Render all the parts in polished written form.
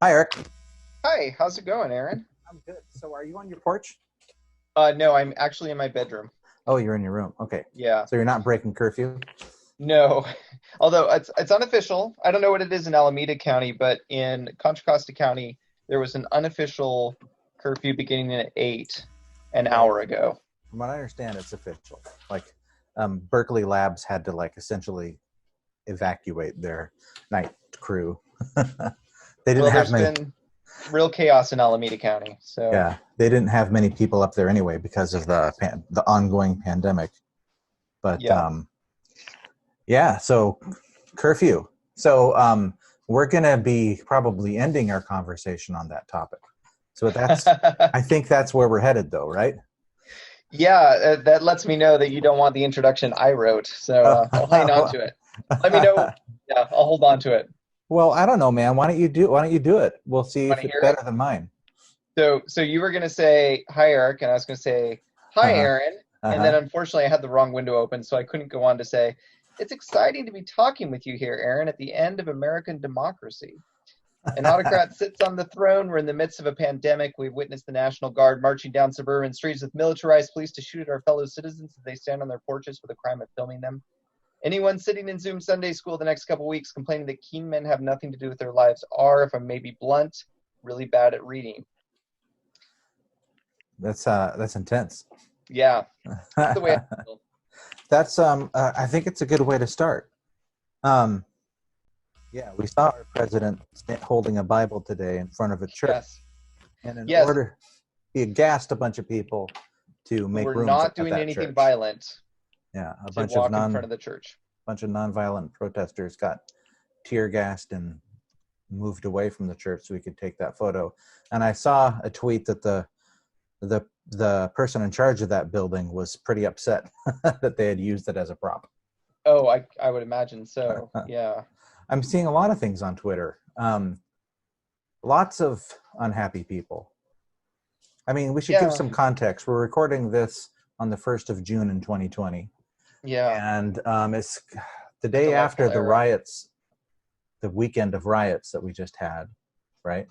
Hi, Eric. Hi, how's it going, Aaron? I'm good. So, are you on your porch? No, I'm actually in my bedroom. Oh, you're in your room. Okay. Yeah. So you're not breaking curfew? No. Although it's unofficial. I don't know what it is in Alameda County, but in Contra Costa County, there was an unofficial curfew beginning at 8 an Well, hour ago. from what I understand, it's official. Like, Berkeley Labs had to essentially evacuate their night crew. They didn't Well, have there's many. been real chaos in Alameda County. So, Yeah, they didn't have many people up there anyway because of the ongoing pandemic. But yeah. yeah, so curfew. So we're gonna be probably ending our conversation on that topic. So I think that's where we're headed, though, right? Yeah, that lets me know that you don't want the introduction I wrote. So I'll hang on Oh, to it. Let me know. Yeah, I'll hold on to it. well, I don't know, man. Why don't you do it? We'll see Want if to it's hear it? better than mine. So you were gonna say hi, Eric, and I was gonna say hi, Uh-huh. Aaron, and then Uh-huh. unfortunately I had the wrong window open, so I couldn't go on to say it's exciting to be talking with you here, Aaron, at the end of American democracy. An autocrat sits on the throne. We're in the midst of a pandemic. We've witnessed the National Guard marching down suburban streets with militarized police to shoot at our fellow citizens as they stand on their porches for the crime of filming them. Anyone sitting in Zoom Sunday school the next couple weeks complaining that keen men have nothing to do with their lives are, if I may be blunt, really bad at reading. That's intense. Yeah, that's the way I feel. That's I think it's a good way to start. Um, yeah, we saw our president holding a Bible today in front of a church, Yes. and in Yes, order he aghast a bunch of people to who make were rooms not at doing that anything church. violent Yeah, a to bunch of walk in front of the church. nonviolent protesters got tear gassed and moved away from the church so we could take that photo. And I saw a tweet that the person in charge of that building was pretty upset that they had used it as a prop. Oh, I would imagine so. Yeah. I'm seeing a lot of things on Twitter. Lots of unhappy people. I mean, we should give Yeah. some context. We're recording this on the 1st of June in 2020. Yeah. And it's the A day delightful after the era. riots, the weekend of riots that we just had, right?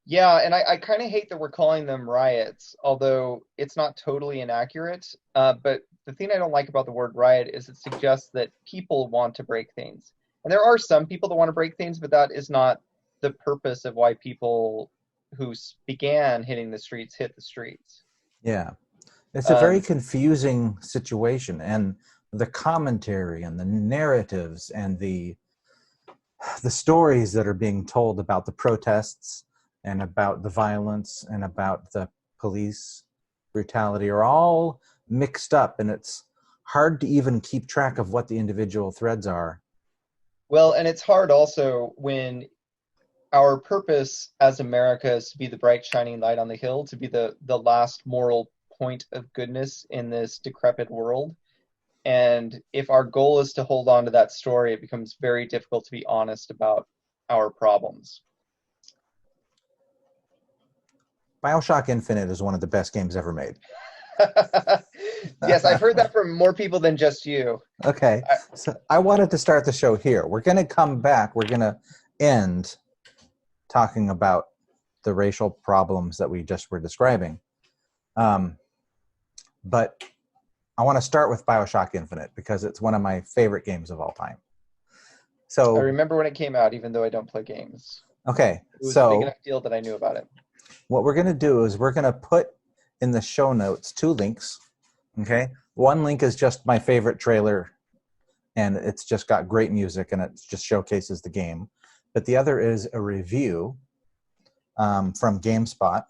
Yeah, and I kind of hate that we're calling them riots, although it's not totally inaccurate. But the thing I don't like about the word riot is it suggests that people want to break things. And there are some people that want to break things, but that is not the purpose of why people who began hitting the streets hit the streets. Yeah. It's a very Um, confusing situation, and the commentary and the narratives and the stories that are being told about the protests and about the violence and about the police brutality are all mixed up, and it's hard to even keep track of what the individual threads are. well, and it's hard also when our purpose as America is to be the bright shining light on the hill, to be the last moral point of goodness in this decrepit world. And if our goal is to hold on to that story, it becomes very difficult to be honest about our problems. Bioshock Infinite is one of the best games ever made. Yes, I've heard that from more people than just you. Okay, I, so I wanted to start the show here. We're going to come back. We're going to end talking about the racial problems that we just were describing. But I want to start with Bioshock Infinite because it's one of my favorite games of all time. I So, remember when it came out, even though I don't play games. okay, It was a big so enough deal that I knew about it. what we're going to do is we're going to put in the show notes two links. Okay, one link is just my favorite trailer, and it's just got great music and it just showcases the game. But the other is a review from GameSpot,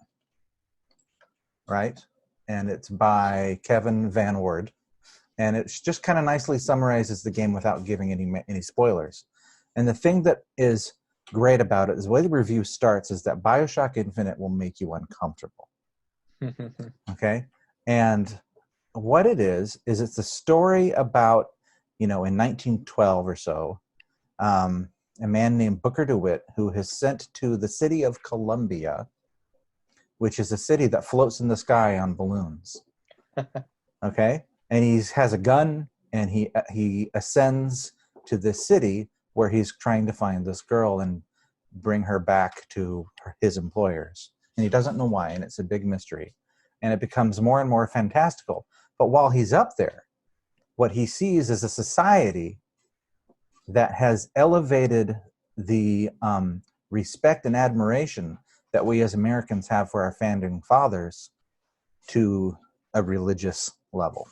right? And it's by Kevin VanOrd, and it just kind of nicely summarizes the game without giving any spoilers. And the thing that is great about it is the way the review starts is that Bioshock Infinite will make you uncomfortable. Okay, and what it is it's a story about, in 1912 or so, a man named Booker DeWitt who is sent to the city of Columbia, which is a city that floats in the sky on balloons. Okay, and he has a gun, and he ascends to this city where he's trying to find this girl, and bring her back to his employers. And he doesn't know why, and it's a big mystery. And it becomes more and more fantastical. But while he's up there, what he sees is a society that has elevated the respect and admiration that we as Americans have for our founding fathers to a religious level.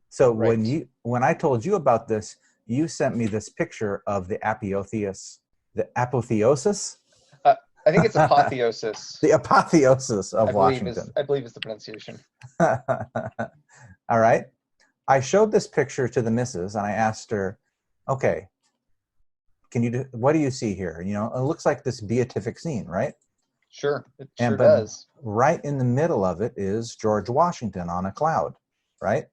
So Right. when I told you about this, you sent me this picture of the Apotheosis. I think it's Apotheosis. The Apotheosis of I believe is Washington. the pronunciation. All right. I showed this picture to the missus and I asked her, okay, what do you see here? You know, it looks like this beatific scene, right? Sure, it And sure but does. right in the middle of it is George Washington on a cloud, right?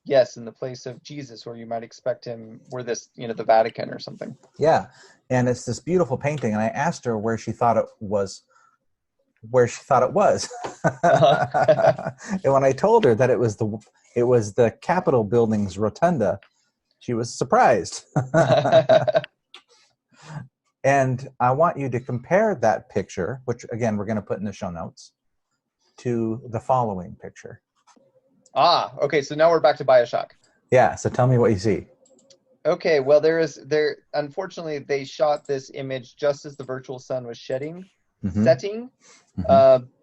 Yes, in the place of Jesus, where you might expect him, where this, the Vatican or something. Yeah. And it's this beautiful painting. And I asked her where she thought it was. Uh-huh. And when I told her that it was the Capitol building's rotunda, she was surprised. And I want you to compare that picture, which again we're going to put in the show notes, to the following picture. Okay, so now we're back to Bioshock. Yeah, so tell me what you see. Okay, well, unfortunately, they shot this image just as the virtual sun was setting. Mm-hmm.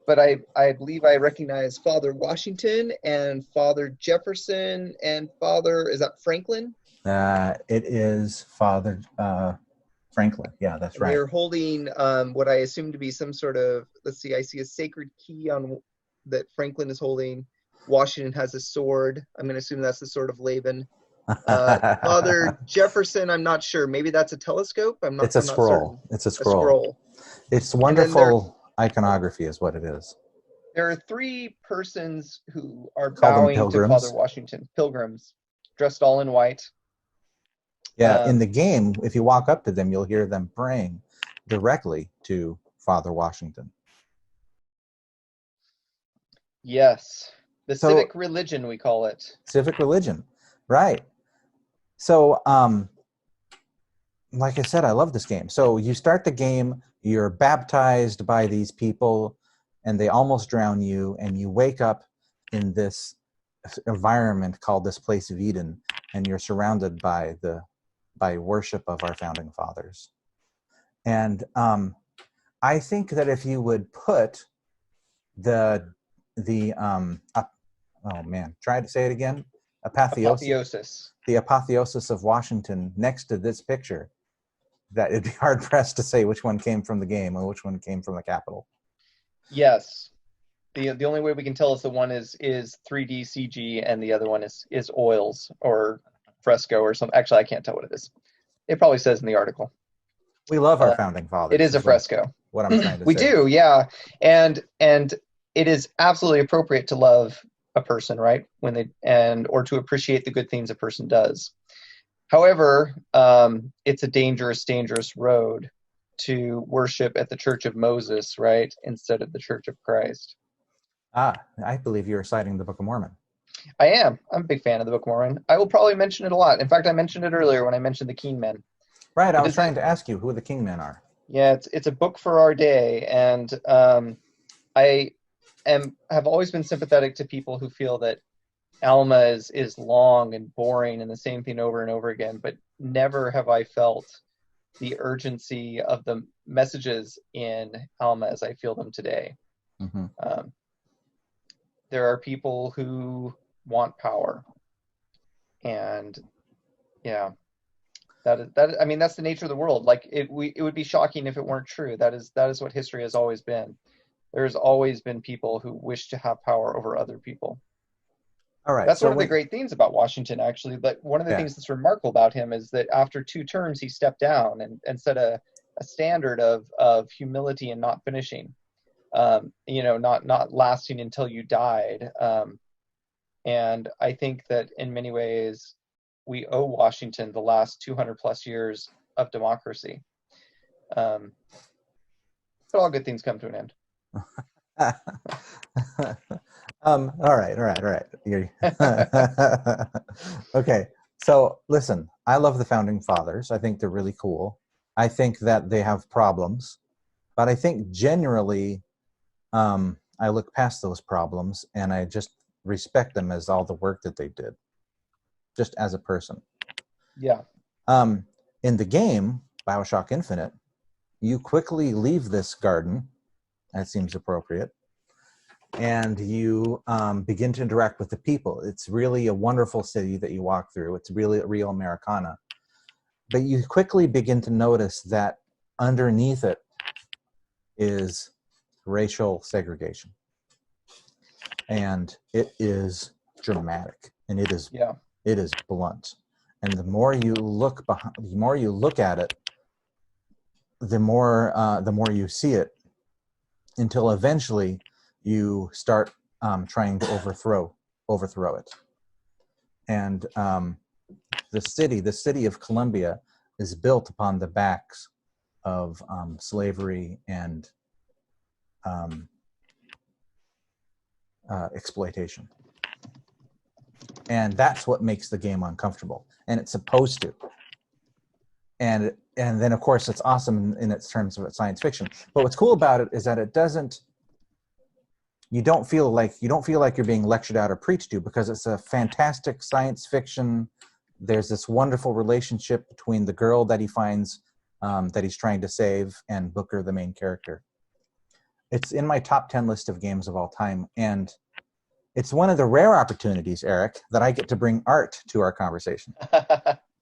But I believe I recognize Father Washington and Father Jefferson and is that Franklin? It is Father Franklin. Yeah, that's right. They're holding what I assume to be some sort of, let's see, I see a sacred key that Franklin is holding. Washington has a sword. I'm going to assume that's the sword of Laban. Father Jefferson, I'm not sure. Maybe that's a telescope. It's a scroll. It's a scroll. It's wonderful iconography is what it is. There are three persons who are Call them bowing to pilgrims. Father Washington. Pilgrims, dressed all in white. Yeah, in the game, if you walk up to them, you'll hear them praying directly to Father Washington. Yes. Civic Religion, we call it. Civic Religion, right. So, like I said, I love this game. So you start the game, you're baptized by these people, and they almost drown you, and you wake up in this environment called this place of Eden, and you're surrounded by worship of our founding fathers. And I think that if you would put try to say it again. Apotheosis. The Apotheosis of Washington next to this picture, that it'd be hard pressed to say which one came from the game and which one came from the Capitol. Yes. The only way we can tell is the one is 3D CG and the other one is oils or fresco or something. Actually, I can't tell what it is. It probably says in the article. We love our founding fathers. It is a fresco. What I'm trying to say. We do, yeah. And it is absolutely appropriate to love a person, right? Or to appreciate the good things a person does. However, it's a dangerous road to worship at the Church of Moses, right, instead of the Church of Christ. I believe you're citing the Book of Mormon. I am. I'm a big fan of the Book of Mormon. I will probably mention it a lot. In fact, I mentioned it earlier when I mentioned the King Men. Right, I was trying to ask you who the King Men are. Yeah, it's a book for our day, and I have always been sympathetic to people who feel that Alma is long and boring and the same thing over and over again, but never have I felt the urgency of the messages in Alma as I feel them today. Mm-hmm. There are people who want power, and yeah, I mean, that's the nature of the world. Like it would be shocking if it weren't true. That is what history has always been. There's always been people who wish to have power over other people. All right. That's one of the great things about Washington, actually. But one of the things that's remarkable about him is that after 2 terms, he stepped down and set a standard of humility and not finishing. Not lasting until you died. And I think that in many ways, we owe Washington the last 200 plus years of democracy. But all good things come to an end. All right. Okay. So listen, I love the founding fathers. I think they're really cool. I think that they have problems, but I think generally I look past those problems and I just respect them as all the work that they did, just as a person. Yeah. In the game, Bioshock Infinite, you quickly leave this garden, that seems appropriate, and you begin to interact with the people. It's really a wonderful city that you walk through. It's really real Americana. But you quickly begin to notice that underneath it is racial segregation. And it is dramatic, and it is blunt. And the more you look at it, the more you see it, until eventually you start trying to overthrow it. And the city of Columbia is built upon the backs of slavery and exploitation. And that's what makes the game uncomfortable. And it's supposed to. And then, of course, it's awesome in its terms of science fiction. But what's cool about it is that it doesn't, you don't feel like you're being lectured out or preached to, because it's a fantastic science fiction. There's this wonderful relationship between the girl that he finds, that he's trying to save, and Booker, the main character. It's in my top 10 list of games of all time. And it's one of the rare opportunities, Eric, that I get to bring art to our conversation.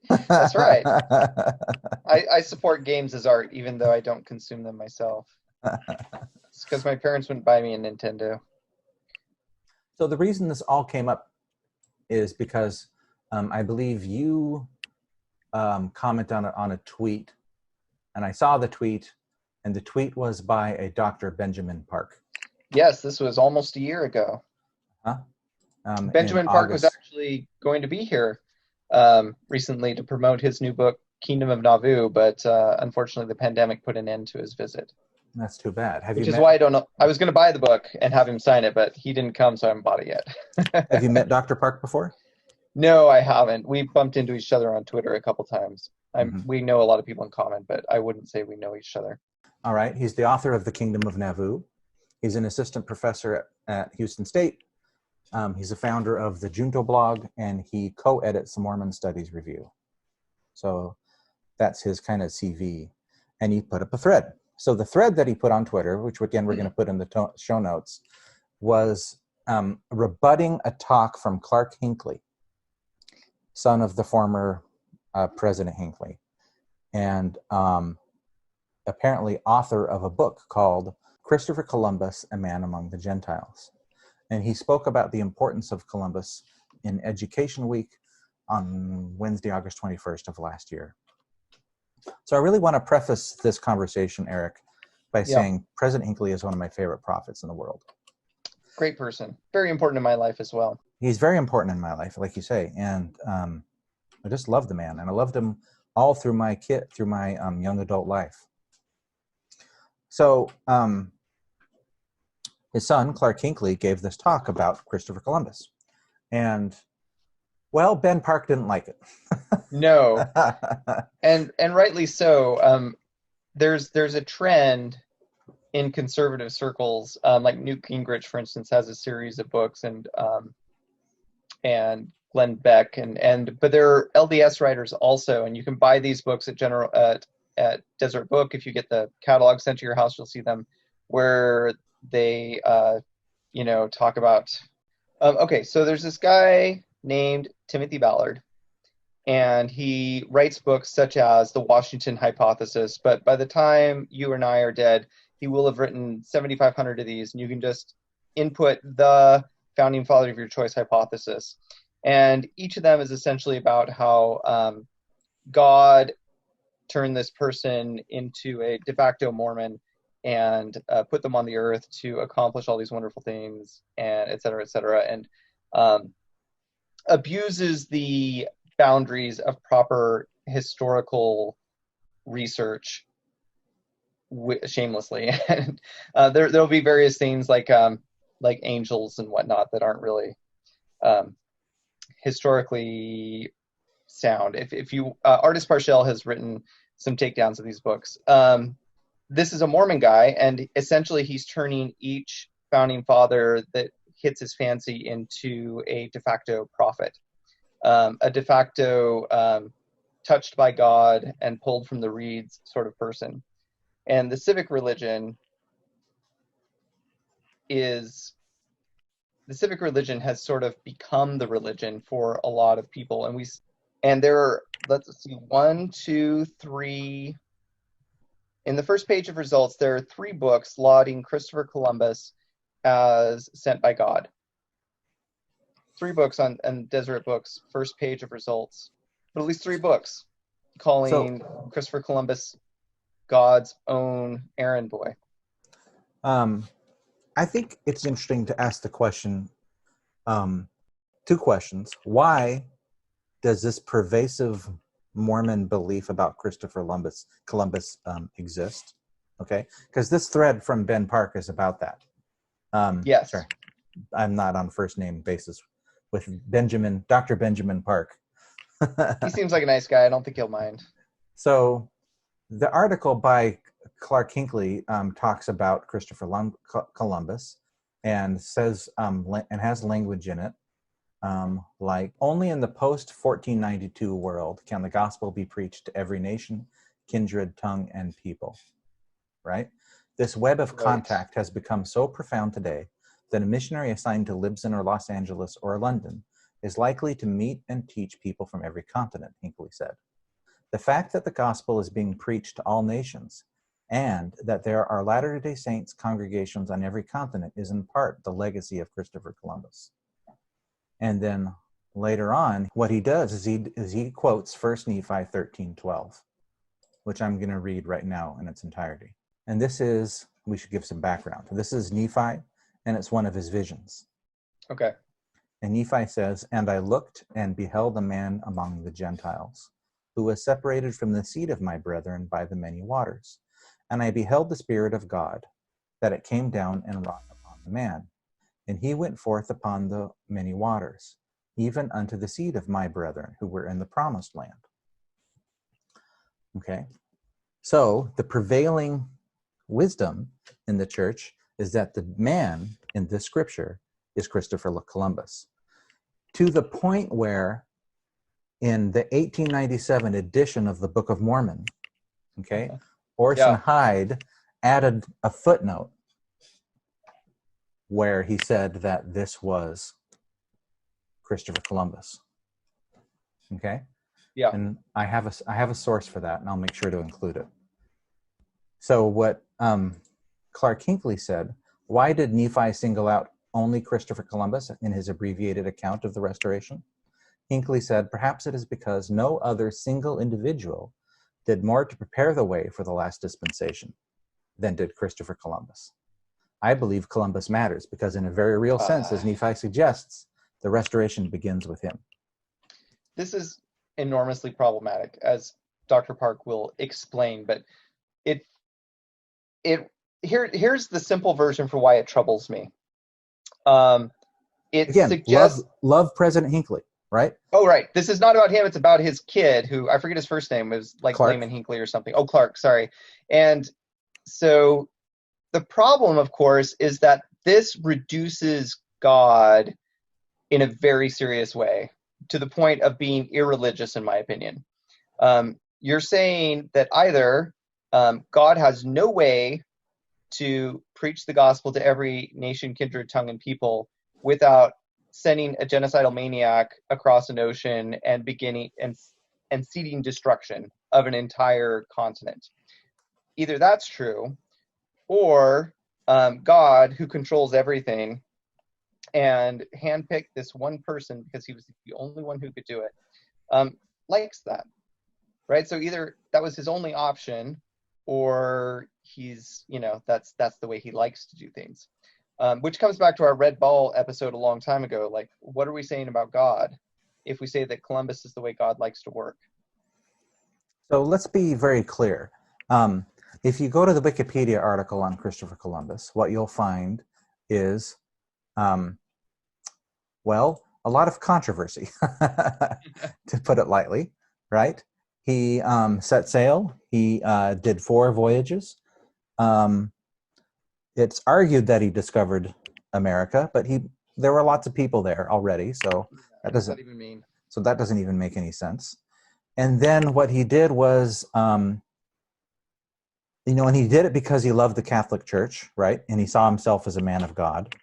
That's right. I support games as art, even though I don't consume them myself. It's because my parents wouldn't buy me a Nintendo. So the reason this all came up is because I believe you comment on a tweet, and I saw the tweet, and the tweet was by a Dr. Benjamin Park. Yes, this was almost a year ago. Huh? Benjamin Park was actually going to be here recently to promote his new book, Kingdom of Nauvoo, but unfortunately the pandemic put an end to his visit. That's too bad. Which is why I don't know. I was going to buy the book and have him sign it, but he didn't come, so I haven't bought it yet. Have you met Dr. Park before? No, I haven't. We bumped into each other on Twitter a couple times. We know a lot of people in common, but I wouldn't say we know each other. All right. He's the author of The Kingdom of Nauvoo. He's an assistant professor at Houston State. He's a founder of the Junto blog, and he co-edits the Mormon Studies Review. So that's his kind of CV. And he put up a thread. So the thread that he put on Twitter, which again we're going to put in the show notes, was rebutting a talk from Clark Hinckley, son of the former President Hinckley, and apparently author of a book called Christopher Columbus, A Man Among the Gentiles. And he spoke about the importance of Columbus in Education Week on Wednesday, August 21st of last year. So I really want to preface this conversation, Eric, by saying President Hinckley is one of my favorite prophets in the world. Great person. Very important in my life as well. He's very important in my life, like you say. And I just love the man. And I loved him all through my young adult life. So his son, Clark Hinckley, gave this talk about Christopher Columbus. And, well, Ben Park didn't like it. No. And rightly so. There's a trend in conservative circles, like Newt Gingrich, for instance, has a series of books, and Glenn Beck, but there are LDS writers also, and you can buy these books at Desert Book. If you get the catalog sent to your house, you'll see them, where they talk about okay, so there's this guy named Timothy Ballard, and he writes books such as The Washington Hypothesis, but by the time you and I are dead, he will have written 7,500 of these, and you can just input the founding father of your choice hypothesis. And each of them is essentially about how God turned this person into a de facto Mormon and put them on the earth to accomplish all these wonderful things, and et cetera, and abuses the boundaries of proper historical research shamelessly. And there'll be various things like angels and whatnot that aren't really historically sound. If you Artis Parshell has written some takedowns of these books. This is a Mormon guy, and essentially he's turning each founding father that hits his fancy into a de facto prophet, a de facto touched by God and pulled from the reeds sort of person. And the civic religion has sort of become the religion for a lot of people. And there are, let's see, 1, 2, 3. In the first page of results, there are 3 books lauding Christopher Columbus as sent by God. 3 books on Deseret Books, first page of results. But at least 3 books calling Christopher Columbus God's own errand boy. I think it's interesting to ask the question, 2 questions. Why does this pervasive Mormon belief about Christopher Columbus exist? Okay, because this thread from Ben Park is about that. Yes. Sorry, I'm not on first name basis with Dr. Benjamin Park. He seems like a nice guy. I don't think he'll mind. So the article by Clark Hinckley talks about Christopher Columbus and says, and has language in it, like, only in the post-1492 world can the gospel be preached to every nation, kindred, tongue, and people, right? This web of contact has become so profound today that a missionary assigned to Libsyn or Los Angeles or London is likely to meet and teach people from every continent, Hinckley said. The fact that the gospel is being preached to all nations and that there are Latter-day Saints congregations on every continent is in part the legacy of Christopher Columbus. And then later on, what he does is he quotes 1 Nephi 13:12, which I'm going to read right now in its entirety. And this is, we should give some background. This is Nephi, and it's one of his visions. Okay. And Nephi says, "And I looked and beheld a man among the Gentiles, who was separated from the seed of my brethren by the many waters. And I beheld the Spirit of God, that it came down and wrought upon the man. And he went forth upon the many waters, even unto the seed of my brethren, who were in the promised land." Okay, so the prevailing wisdom in the church is that the man in this scripture is Christopher Columbus, to the point where in the 1897 edition of the Book of Mormon, okay, Orson Hyde added a footnote where he said that this was Christopher Columbus. Okay? Yeah. And I have a source for that, and I'll make sure to include it. So what Clark Hinckley said, why did Nephi single out only Christopher Columbus in his abbreviated account of the Restoration? Hinckley said, perhaps it is because no other single individual did more to prepare the way for the last dispensation than did Christopher Columbus. I believe Columbus matters because in a very real sense, as Nephi suggests, the Restoration begins with him. This is enormously problematic, as Dr. Park will explain, but here's the simple version for why it troubles me. Suggests love President Hinckley, right? Oh, right. This is not about him. It's about his kid, who I forget his first name. It was like Clark. Layman Hinckley or something. Oh, Clark. Sorry. And so the problem, of course, is that this reduces God in a very serious way to the point of being irreligious, in my opinion. You're saying that either God has no way to preach the gospel to every nation, kindred, tongue, and people without sending a genocidal maniac across an ocean and beginning and seeding destruction of an entire continent. Either that's true, or God, who controls everything and handpicked this one person because he was the only one who could do it, likes that, right? So either that was his only option, or he's, that's the way he likes to do things. Which comes back to our Red Ball episode a long time ago. Like, what are we saying about God if we say that Columbus is the way God likes to work? So let's be very clear. If you go to the Wikipedia article on Christopher Columbus, what you'll find is, a lot of controversy, to put it lightly, right? He set sail. He did 4 voyages. It's argued that he discovered America, but there were lots of people there already, so What does that even mean? So that doesn't even make any sense. And then what he did was, and he did it because he loved the Catholic Church, right? And he saw himself as a man of God.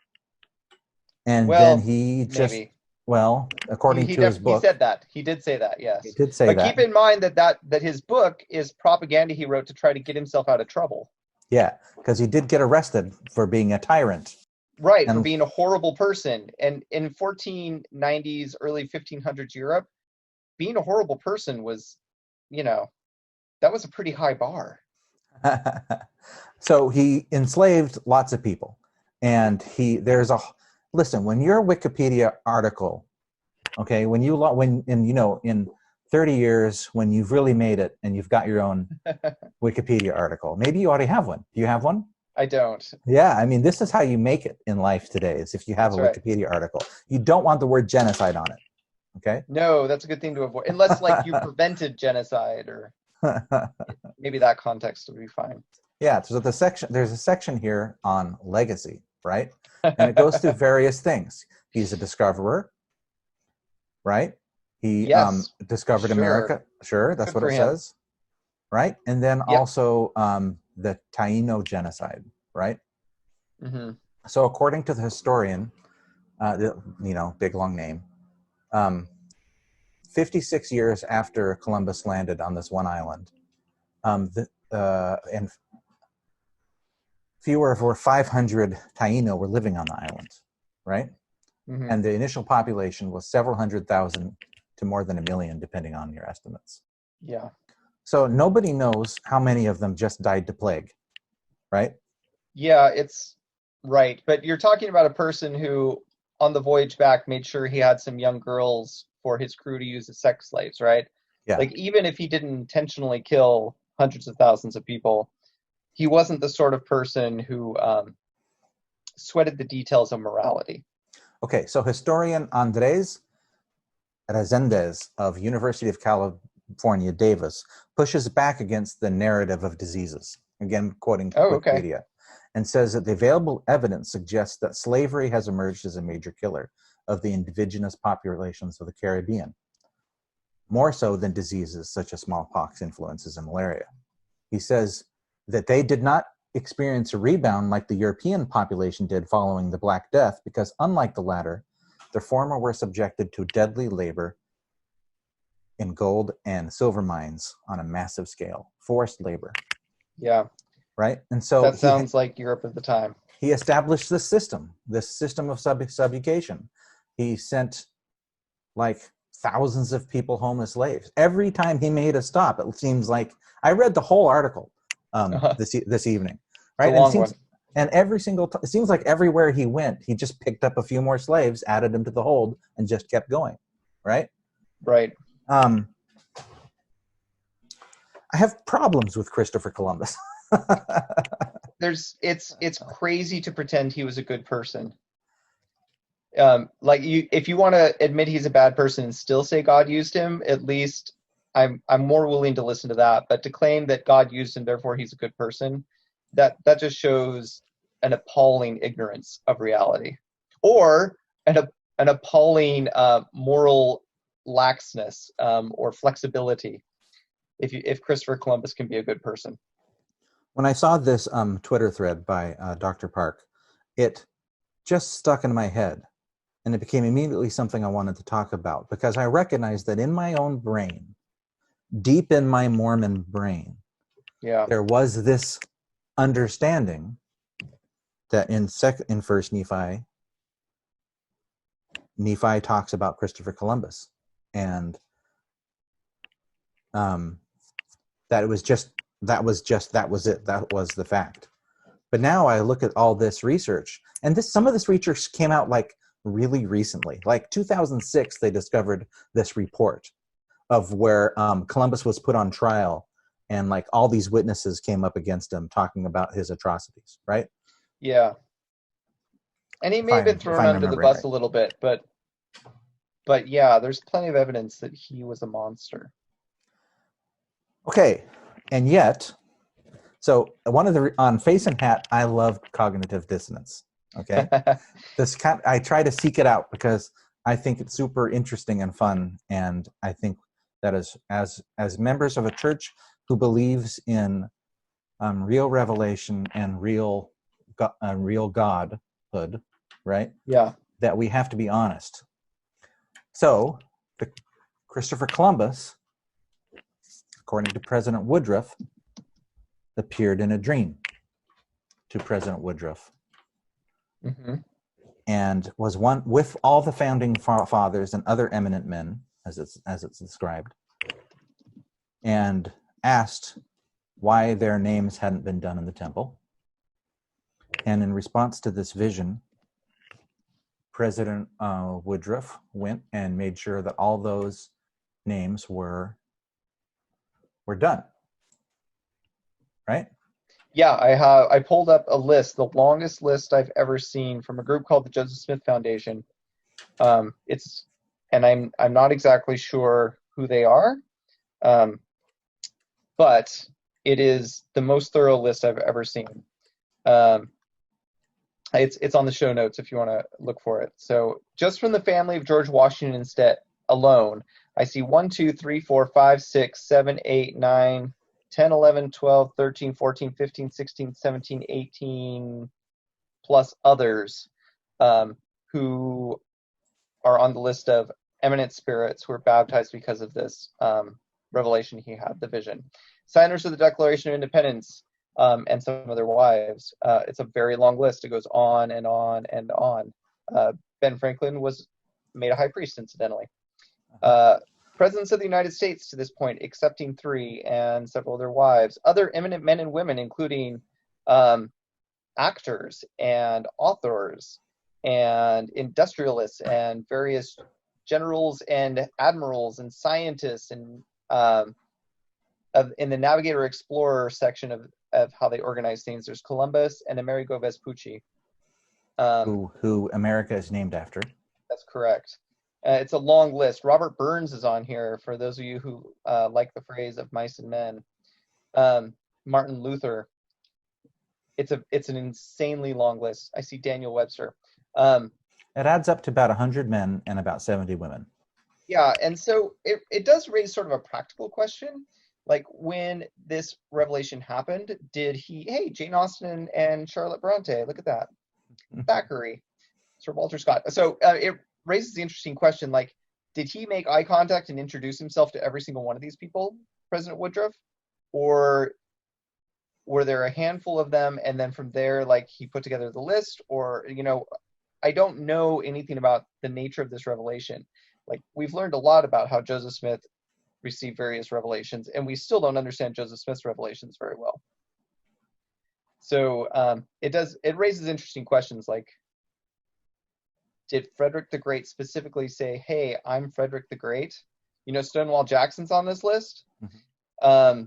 And then he just, maybe. According to his book. He said that. He did say that, yes. He did say that. But keep in mind that his book is propaganda he wrote to try to get himself out of trouble. Yeah, because he did get arrested for being a tyrant. Right, for being a horrible person. And in 1490s, early 1500s Europe, being a horrible person was, that was a pretty high bar. So he enslaved lots of people. And listen, when your Wikipedia article, okay, in 30 years, when you've really made it and you've got your own Wikipedia article, maybe you already have one. Do you have one? I don't. Yeah, I mean, this is how you make it in life today, is if you have a Wikipedia article. You don't want the word genocide on it, okay? No, that's a good thing to avoid. Unless, you prevented genocide, or maybe that context would be fine. Yeah, so there's a section here on legacy, right? And it goes through various things. He's a discoverer, right? He discovered America. Sure, that's what it says, right? And then also the Taino genocide, right? Mm-hmm. So according to the historian, big long name, 56 years after Columbus landed on this one island, and fewer over 500 Taino were living on the island, right? Mm-hmm. And the initial population was several 100,000 to more than 1 million, depending on your estimates. Yeah. So nobody knows how many of them just died to plague, right? Yeah, it's right. But you're talking about a person who, on the voyage back, made sure he had some young girls for his crew to use as sex slaves, right? Yeah. Even if he didn't intentionally kill hundreds of thousands of people, he wasn't the sort of person who sweated the details of morality. Okay, so historian Andres Resendez of University of California, Davis, pushes back against the narrative of diseases, again quoting Wikipedia, and says that the available evidence suggests that slavery has emerged as a major killer of the indigenous populations of the Caribbean, more so than diseases such as smallpox, influenzas, and malaria. He says that they did not experience a rebound like the European population did following the Black Death, because unlike the latter, the former were subjected to deadly labor in gold and silver mines on a massive scale, forced labor. Yeah. Right? And so that sounds like Europe at the time. He established this system of subjugation. He sent thousands of people home as slaves. Every time he made a stop, it seems like, I read the whole article this evening, right? And every single it seems like everywhere he went, he just picked up a few more slaves, added them to the hold, and just kept going, right? Right. I have problems with Christopher Columbus. It's crazy to pretend he was a good person. If you want to admit he's a bad person and still say God used him, at least I'm more willing to listen to that. But to claim that God used him, therefore he's a good person, that just shows an appalling ignorance of reality, or an appalling moral laxness or flexibility. If Christopher Columbus can be a good person. When I saw this Twitter thread by Dr. Park, it just stuck in my head, and it became immediately something I wanted to talk about, because I recognized that in my own brain, deep in my Mormon brain, there was this understanding that in First Nephi talks about Christopher Columbus, and that was it. That was the fact. But now I look at all this research, and some of this research came out really recently. 2006, they discovered this report of where Columbus was put on trial, and all these witnesses came up against him talking about his atrocities, right? Yeah. And he may have been thrown under the bus a little bit, but yeah, there's plenty of evidence that he was a monster. Okay, and yet, so one of the on Face and Hat, I love cognitive dissonance. Okay, I try to seek it out because I think it's super interesting and fun, and I think that as members of a church who believes in real revelation and real godhood, right? Yeah. That we have to be honest. So, Christopher Columbus, according to President Woodruff, appeared in a dream to President Woodruff, and was one with all the founding fathers and other eminent men, as it's described, and asked why their names hadn't been done in the temple. And in response to this vision, President Woodruff went and made sure that all those names were done. Right? Yeah, I pulled up a list, the longest list I've ever seen from a group called the Joseph Smith Foundation. I'm not exactly sure who they are, but it is the most thorough list I've ever seen. It's on the show notes if you want to look for it. So just from the family of George Washington instead alone, I see 1, 2, 3, 4, 5, 6, 7, 8, 9, 10, 11, 12, 13, 14, 15, 16, 17, 18, plus others who are on the list of eminent spirits who were baptized because of this revelation he had, the vision. Signers of the Declaration of Independence, and some of their wives. It's a very long list. It goes on and on and on. Ben Franklin was made a high priest, incidentally. Presidents of the United States to this point, excepting 3, and several of their wives. Other eminent men and women, including actors and authors and industrialists and various generals and admirals and scientists and in the Navigator Explorer section of how they organize things, there's Columbus and Amerigo Vespucci. Who America is named after. That's correct. It's a long list. Robert Burns is on here, for those of you who like the phrase of mice and men. Martin Luther. It's an insanely long list. I see Daniel Webster. It adds up to about 100 men and about 70 women. Yeah, and so it does raise sort of a practical question. Like, when this revelation happened, Jane Austen and Charlotte Bronte, look at that. Thackeray, Sir Walter Scott. So it raises the interesting question, like, did he make eye contact and introduce himself to every single one of these people, President Woodruff? Or were there a handful of them, and then from there, like, he put together the list? Or, I don't know anything about the nature of this revelation. Like, we've learned a lot about how Joseph Smith received various revelations, and we still don't understand Joseph Smith's revelations very well. So it raises interesting questions, like, did Frederick the Great specifically say, "Hey, I'm Frederick the Great"? Stonewall Jackson's on this list. Mm-hmm.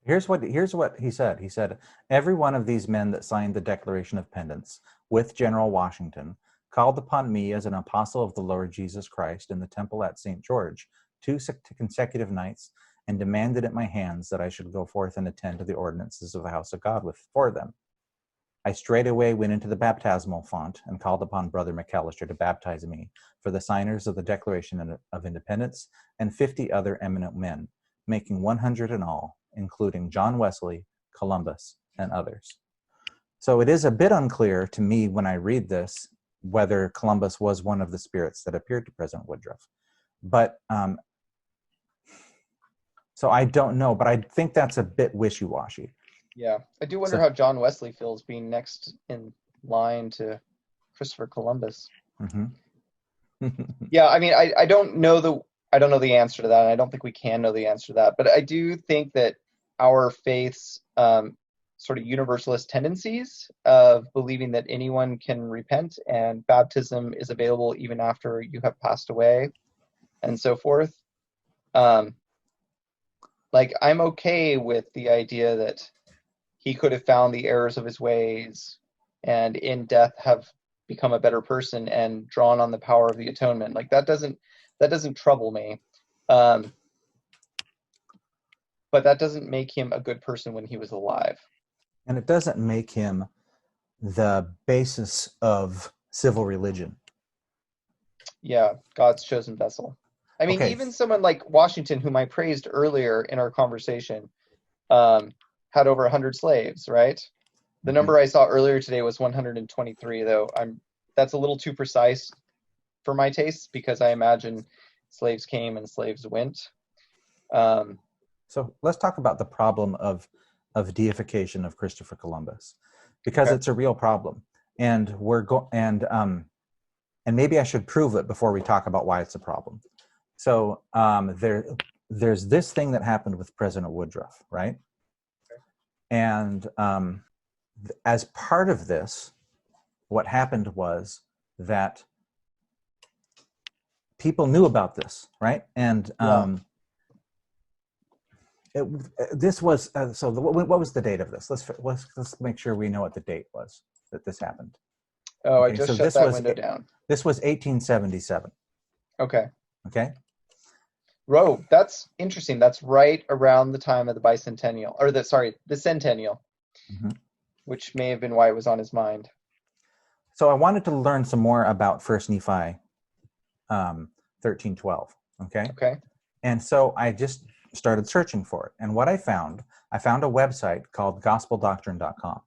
Here's what he said. He said, "Every one of these men that signed the Declaration of Pendants with General Washington called upon me as an apostle of the Lord Jesus Christ in the temple at St. George 2 consecutive nights, and demanded at my hands that I should go forth and attend to the ordinances of the house of God for them. I straightway went into the baptismal font and called upon Brother McAllister to baptize me for the signers of the Declaration of Independence and 50 other eminent men, making 100 in all, including John Wesley, Columbus, and others." So it is a bit unclear to me when I read this whether Columbus was one of the spirits that appeared to President Woodruff. But so I don't know, but I think that's a bit wishy-washy. Yeah, I do wonder how John Wesley feels being next in line to Christopher Columbus. Mm-hmm. Yeah, I mean, I don't know the answer to that, and I don't think we can know the answer to that. But I do think that our faith's sort of universalist tendencies of believing that anyone can repent and baptism is available even after you have passed away, and so forth. Like, I'm okay with the idea that he could have found the errors of his ways and in death have become a better person and drawn on the power of the atonement. Like, that doesn't trouble me. But but that doesn't make him a good person when he was alive. And it doesn't make him the basis of civil religion. Yeah, God's chosen vessel. I mean, Okay. even someone like Washington, whom I praised earlier in our conversation, had over 100 slaves, right? The number I saw earlier today was 123, though that's a little too precise for my tastes, because I imagine slaves came and slaves went. So let's talk about the problem of deification of Christopher Columbus, because it's a real problem, and and maybe I should prove it before we talk about why it's a problem. So there's this thing that happened with President Woodruff, right? And as part of this, what happened was that people knew about this, right? And this was so. What was the date of this? Let's make sure we know what the date was that this happened. Oh, Okay, I just so shut that window down. This was 1877. Okay. Okay. Whoa, that's interesting. That's right around the time of the bicentennial, or the centennial, which may have been why it was on his mind. So I wanted to learn some more about First Nephi 13:12. Okay. Okay. And so I just started searching for it. And what I found a website called gospeldoctrine.com.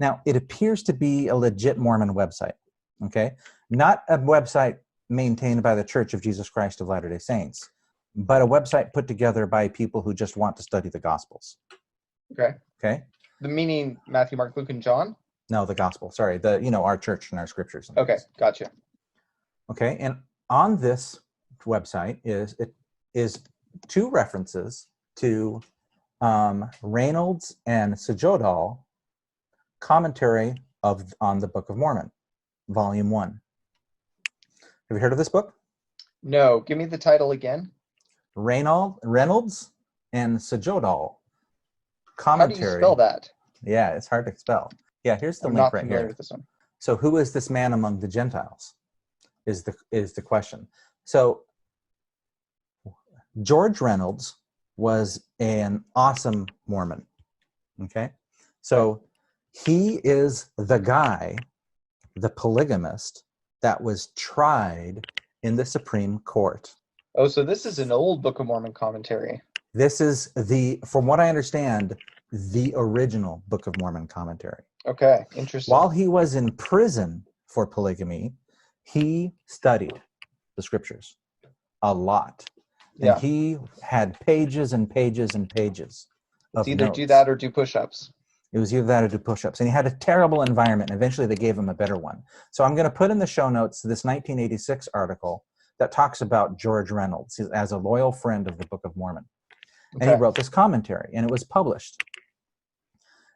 Now, it appears to be a legit Mormon website, okay? Not a website maintained by the Church of Jesus Christ of Latter-day Saints, but a website put together by people who just want to study the Gospels. Okay. Okay? The meaning Matthew, Mark, Luke, and John? No, the Gospel. Sorry, our church and our scriptures. And okay, gotcha. Okay, and on this website is two references to Reynolds and Sejodal commentary on the Book of Mormon, Volume 1. Have you heard of this book? No. Give me the title again. Reynolds and Sejodal commentary. How do you spell that? Yeah, it's hard to spell. Yeah, here's the link right here. With this one. So who is this man among the Gentiles is the question. So George Reynolds was an awesome Mormon. Okay? So he is the guy, the polygamist, that was tried in the Supreme Court. Oh, so this is an old Book of Mormon commentary. This is from what I understand, the original Book of Mormon commentary. Okay, interesting. While he was in prison for polygamy, he studied the scriptures a lot. And he had pages and pages and pages of either notes. Do that or do push-ups. It was either that or do push-ups. And he had a terrible environment. And eventually they gave him a better one. So I'm going to put in the show notes this 1986 article that talks about George Reynolds as a loyal friend of the Book of Mormon. And he wrote this commentary, and it was published.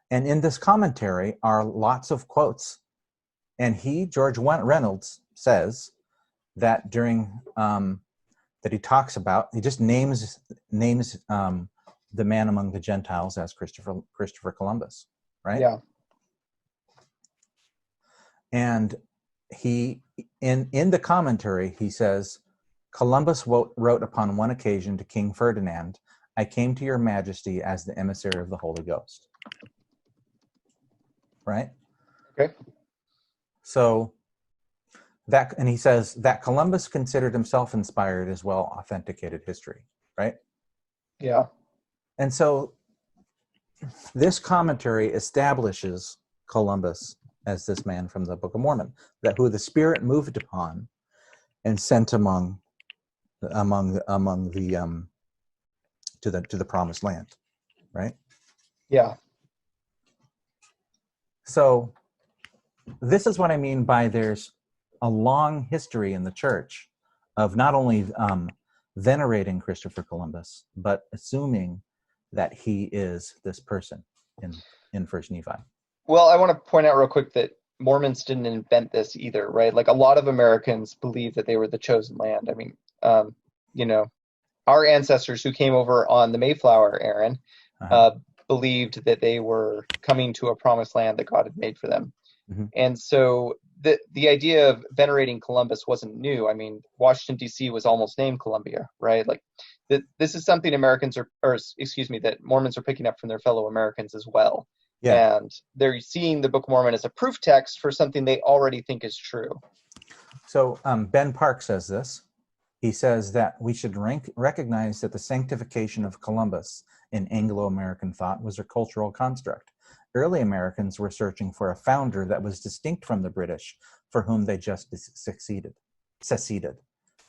And in this commentary are lots of quotes. And George Reynolds, says that during that he talks about, he just names the man among the Gentiles as Christopher Columbus, right? Yeah. And he in the commentary he says, Columbus wrote upon one occasion to King Ferdinand, "I came to your Majesty as the emissary of the Holy Ghost." Right? Okay. So and he says that Columbus considered himself inspired as well authenticated history, right? Yeah. And so this commentary establishes Columbus as this man from the Book of Mormon, that who the Spirit moved upon and sent among the to the promised land, right? Yeah. So this is what I mean by there's a long history in the church of not only venerating Christopher Columbus, but assuming that he is this person in First Nephi. Well, I want to point out real quick that Mormons didn't invent this either, right? Like a lot of Americans believe that they were the chosen land. I mean, our ancestors who came over on the Mayflower, Aaron, believed that they were coming to a promised land that God had made for them. Mm-hmm. And so the idea of venerating Columbus wasn't new. I mean, Washington D.C. was almost named Columbia, right? Like, this is something that Mormons are picking up from their fellow Americans as well. Yeah. And they're seeing the Book of Mormon as a proof text for something they already think is true. So Ben Park says this. He says that we should recognize that the sanctification of Columbus in Anglo-American thought was a cultural construct. Early Americans were searching for a founder that was distinct from the British, for whom they just seceded.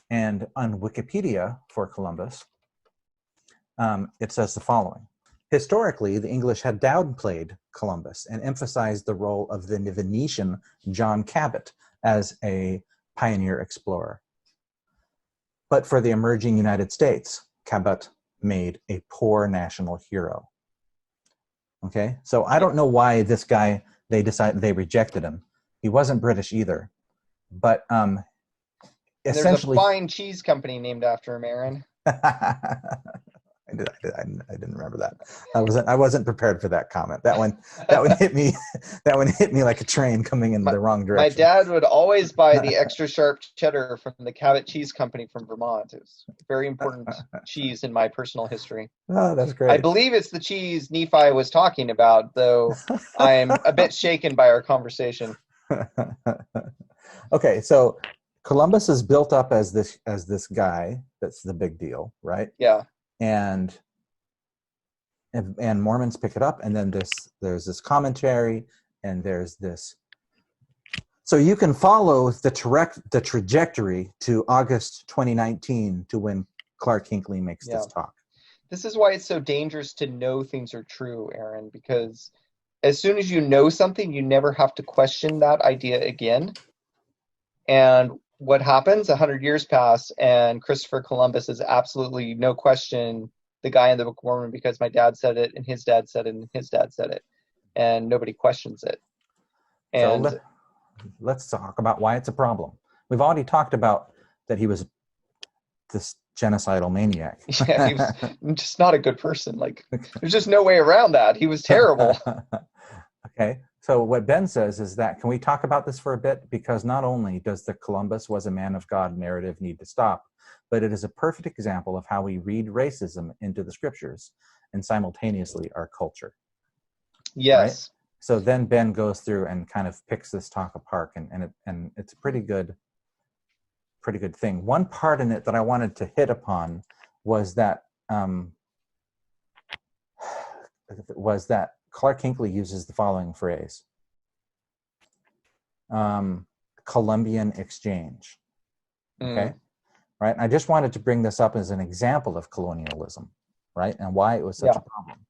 And on Wikipedia for Columbus, it says the following. Historically, the English had downplayed Columbus and emphasized the role of the Venetian John Cabot as a pioneer explorer. But for the emerging United States, Cabot made a poor national hero. Okay, so I don't know why this guy, they rejected him. He wasn't British either, but essentially, there's a fine cheese company named after him, Aaron. I didn't remember that. I wasn't prepared for that comment. That one hit me. That one hit me like a train coming in the wrong direction. My dad would always buy the extra sharp cheddar from the Cabot Cheese Company from Vermont. It was a very important cheese in my personal history. Oh, that's great. I believe it's the cheese Nephi was talking about, though I'm a bit shaken by our conversation. Okay, so Columbus is built up as this guy that's the big deal, right? Yeah. And Mormons pick it up, and then there's this commentary, and there's this. So you can follow the trajectory to August 2019 to when Clark Hinckley makes this talk. This is why it's so dangerous to know things are true, Aaron, because as soon as you know something, you never have to question that idea again. And what happens? 100 years pass, and Christopher Columbus is absolutely, no question, the guy in the Book of Mormon, because my dad said it, and his dad said it, and his dad said it, and nobody questions it. And so let's talk about why it's a problem. We've already talked about that he was this genocidal maniac. Yeah, he was just not a good person. Like, there's just no way around that. He was terrible. Okay. So what Ben says is that, can we talk about this for a bit? Because not only does the Columbus was a man of God narrative need to stop, but it is a perfect example of how we read racism into the scriptures and simultaneously our culture. Yes. Right? So then Ben goes through and kind of picks this talk apart, and it's a pretty good thing. One part in it that I wanted to hit upon was that Clark Hinckley uses the following phrase, Colombian Exchange, okay? Right, I just wanted to bring this up as an example of colonialism, right, and why it was such a problem.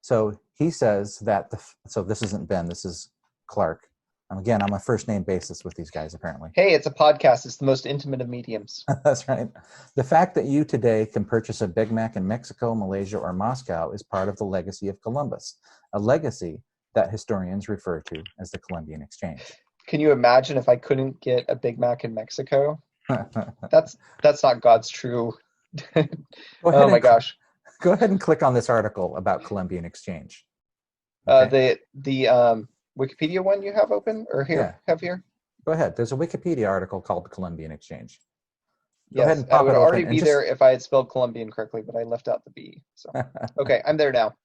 So he says that, so this isn't Ben, this is Clark. Again, I'm a first name basis with these guys, apparently. Hey, it's a podcast. It's the most intimate of mediums. That's right. The fact that you today can purchase a Big Mac in Mexico, Malaysia, or Moscow is part of the legacy of Columbus, a legacy that historians refer to as the Colombian Exchange. Can you imagine if I couldn't get a Big Mac in Mexico? That's not God's true. Oh my gosh. Go ahead and click on this article about Colombian Exchange. Okay? The Wikipedia one you have open, or have here? Go ahead. There's a Wikipedia article called Colombian Exchange. Go yes, ahead and pop I would it already open be there if I had spelled Colombian correctly, but I left out the B. So okay, I'm there now.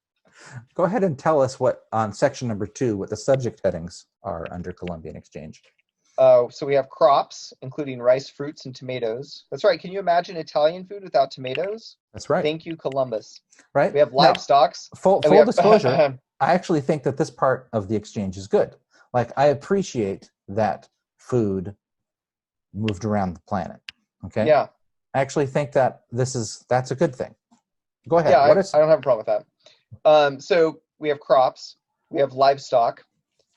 Go ahead and tell us what, on section number 2, what the subject headings are under Colombian Exchange. So we have crops, including rice, fruits, and tomatoes. That's right. Can you imagine Italian food without tomatoes? That's right. Thank you, Columbus. Right. We have livestock. Full disclosure, I actually think that this part of the exchange is good. Like, I appreciate that food moved around the planet. Okay. Yeah. I actually think that that's a good thing. Go ahead. Yeah, I don't have a problem with that. So we have crops, we have livestock,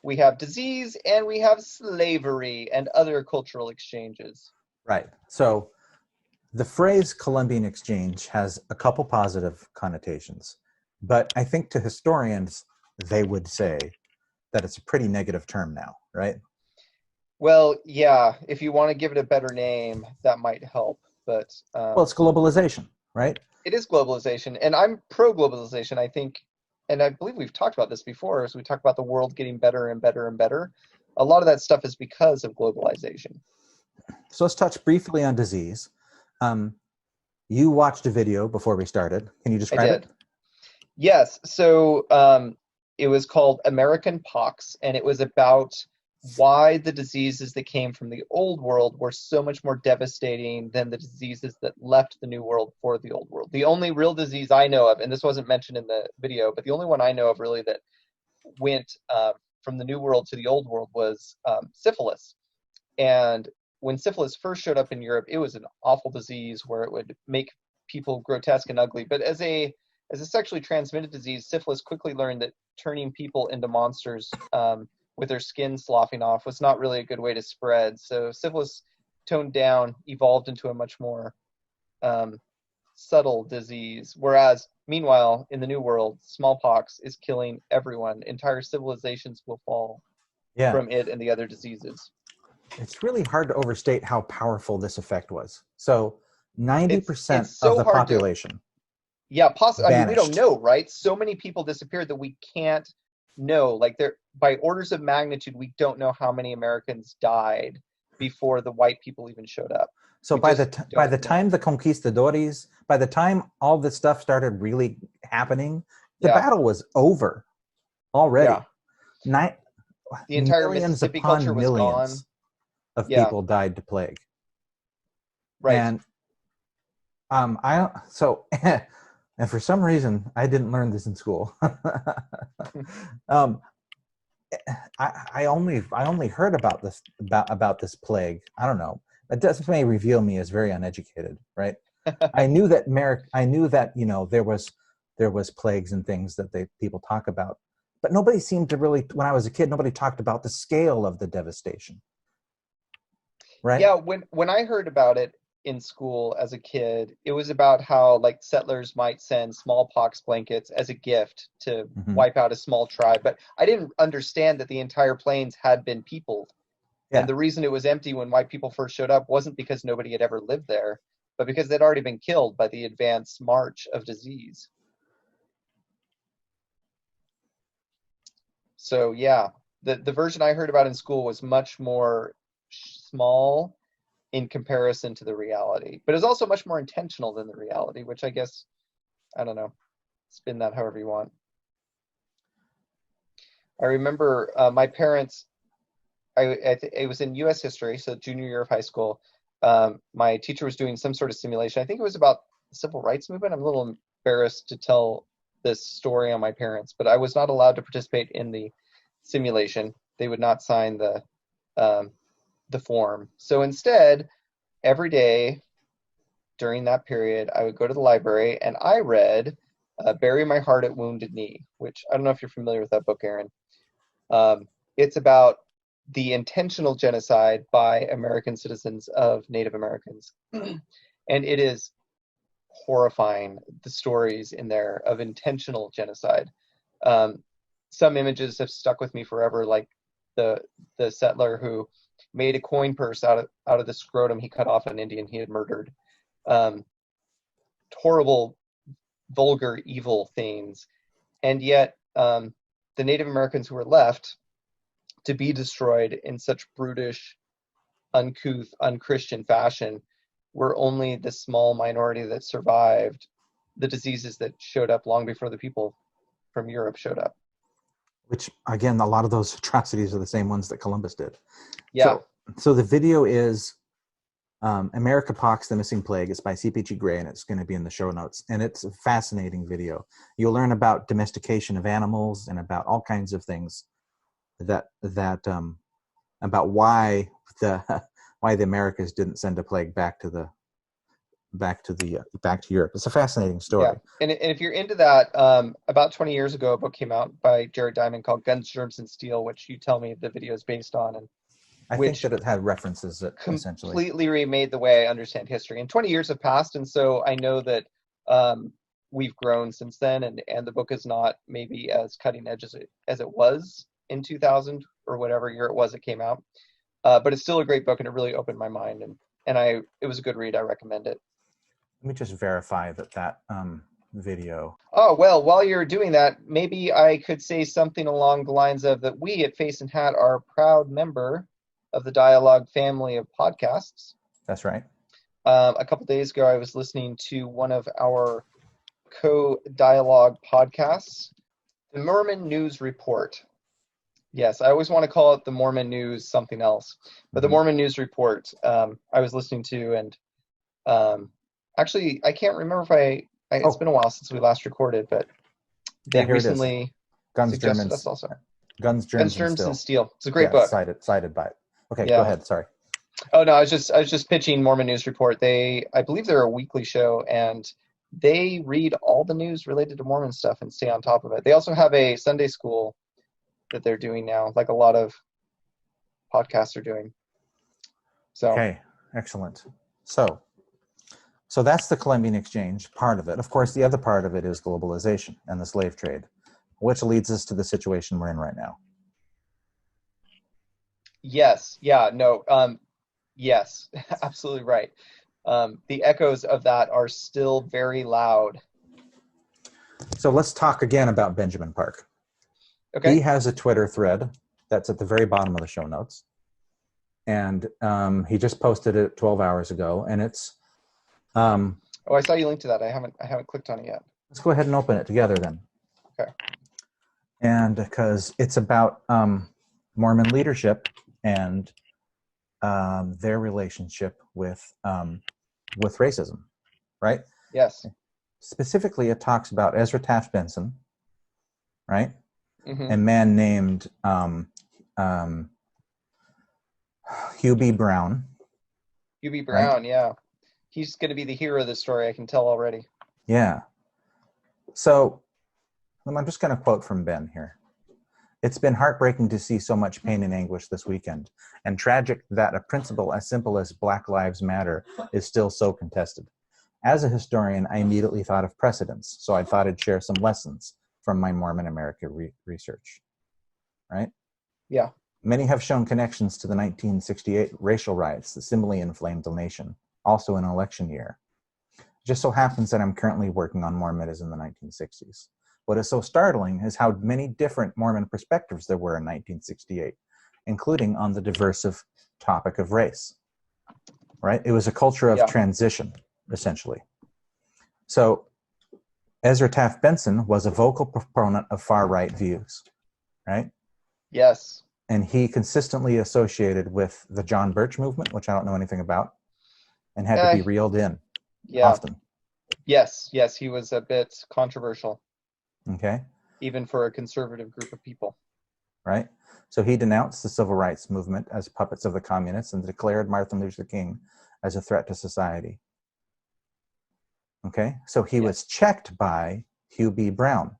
we have disease, and we have slavery and other cultural exchanges. Right. So the phrase Columbian Exchange has a couple positive connotations, but I think to historians, they would say that it's a pretty negative term now, right? Well, yeah, if you want to give it a better name, that might help. But well, it's globalization, right? It is globalization, and I'm pro-globalization, I think, and I believe we've talked about this before, as we talk about the world getting better and better and better. a lot of that stuff is because of globalization. So let's touch briefly on disease. You watched a video before we started. Can you describe it? Yes. So it was called American Pox, and it was about why the diseases that came from the old world were so much more devastating than the diseases that left the new world for the old world. The only real disease I know of, and this wasn't mentioned in the video, but the only one I know of really that went from the new world to the old world was syphilis. And when syphilis first showed up in Europe, it was an awful disease where it would make people grotesque and ugly. But as a sexually transmitted disease, syphilis quickly learned that turning people into monsters with their skin sloughing off was not really a good way to spread. So syphilis toned down, evolved into a much more subtle disease. Whereas, meanwhile, in the New World, smallpox is killing everyone. Entire civilizations will fall from it and the other diseases. It's really hard to overstate how powerful this effect was. So 90% of the population. I mean, we don't know, right? So many people disappeared that we can't know. Like, by orders of magnitude, we don't know how many Americans died before the white people even showed up. So by the time the conquistadores, by the time all this stuff started really happening, the battle was over already. Yeah. The entire Mississippi culture was gone. Of people died to plague. Right. And and for some reason I didn't learn this in school. I only heard about this this plague. I don't know. That may reveal me as very uneducated, right? I knew that there was plagues and things that people talk about, but nobody seemed to really. When I was a kid, nobody talked about the scale of the devastation. Right? Yeah, when I heard about it in school as a kid, it was about how like settlers might send smallpox blankets as a gift to wipe out a small tribe. But I didn't understand that the entire plains had been peopled. Yeah. And the reason it was empty when white people first showed up wasn't because nobody had ever lived there, but because they'd already been killed by the advance march of disease. So yeah, the version I heard about in school was much more small in comparison to the reality, but it's also much more intentional than the reality, which I guess, I don't know, spin that however you want. I remember my parents, it was in U.S. history, so junior year of high school. My teacher was doing some sort of simulation. I think it was about the civil rights movement. I'm a little embarrassed to tell this story on my parents, but I was not allowed to participate in the simulation. They would not sign the form. So instead, every day during that period, I would go to the library and I read Bury My Heart at Wounded Knee, which I don't know if you're familiar with that book, Aaron. It's about the intentional genocide by American citizens of Native Americans. And it is horrifying, the stories in there of intentional genocide. Some images have stuck with me forever, like the settler who made a coin purse out of the scrotum he cut off an Indian he had murdered. Horrible, vulgar, evil things. And yet the Native Americans who were left to be destroyed in such brutish, uncouth, unchristian fashion were only the small minority that survived the diseases that showed up long before the people from Europe showed up. Which, again, a lot of those atrocities are the same ones that Columbus did. Yeah. So the video is America Pox, the Missing Plague. It's by CPG Gray, and it's going to be in the show notes. And it's a fascinating video. You'll learn about domestication of animals and about all kinds of things that about why the Americas didn't send a plague back to Europe. It's a fascinating story. Yeah. And if you're into that, about 20 years ago, a book came out by Jared Diamond called Guns, Germs, and Steel, which you tell me the video is based on, and I think that it had references that essentially completely remade the way I understand history. And 20 years have passed, and so I know that we've grown since then, and the book is not maybe as cutting edge as it was in 2000 or whatever year it was it came out. But it's still a great book, and it really opened my mind, and it was a good read. I recommend it. Let me just verify that video. Oh, well, while you're doing that, maybe I could say something along the lines of that we at Face and Hat are a proud member of the Dialogue family of podcasts. That's right. A couple days ago, I was listening to one of our co-dialogue podcasts, the Mormon News Report. Yes, I always want to call it the Mormon News something else, but the Mormon News Report I was listening to, and actually, I can't remember if it's been a while since we last recorded, but they recently Guns, suggested Germans, us also. Guns, Germs, and Steel. It's a great book. Cited by it. Okay, Yeah. Go ahead. Sorry. Oh no, I was just pitching Mormon News Report. I believe they're a weekly show, and they read all the news related to Mormon stuff and stay on top of it. They also have a Sunday school that they're doing now, like a lot of podcasts are doing. So okay, excellent. So that's the Colombian Exchange part of it. Of course, the other part of it is globalization and the slave trade, which leads us to the situation we're in right now. Yes, yeah, no, yes, absolutely right. The echoes of that are still very loud. So let's talk again about Benjamin Park. Okay. He has a Twitter thread that's at the very bottom of the show notes. And he just posted it 12 hours ago, and it's oh, I saw you link to that. I haven't clicked on it yet. Let's go ahead and open it together then. Okay. And because it's about Mormon leadership and their relationship with racism, right? Yes. Specifically, it talks about Ezra Taft Benson, right? Mm-hmm. A man named Hugh B. Brown. Hugh B. Brown, right? Yeah. He's going to be the hero of the story, I can tell already. Yeah. So I'm just going to quote from Ben here. It's been heartbreaking to see so much pain and anguish this weekend, and tragic that a principle as simple as Black Lives Matter is still so contested. As a historian, I immediately thought of precedents, so I thought I'd share some lessons from my Mormon America research, right? Yeah. Many have shown connections to the 1968 racial riots that similarly inflamed the nation, also an election year. It just so happens that I'm currently working on Mormonism in the 1960s. What is so startling is how many different Mormon perspectives there were in 1968, including on the diversive topic of race, right? It was a culture of transition, essentially. So Ezra Taft Benson was a vocal proponent of far-right views, right? Yes. And he consistently associated with the John Birch movement, which I don't know anything about, and had to be reeled in often. Yes, he was a bit controversial. Okay. Even for a conservative group of people. Right. So he denounced the civil rights movement as puppets of the communists and declared Martin Luther King as a threat to society. Okay. So he was checked by Hugh B. Brown,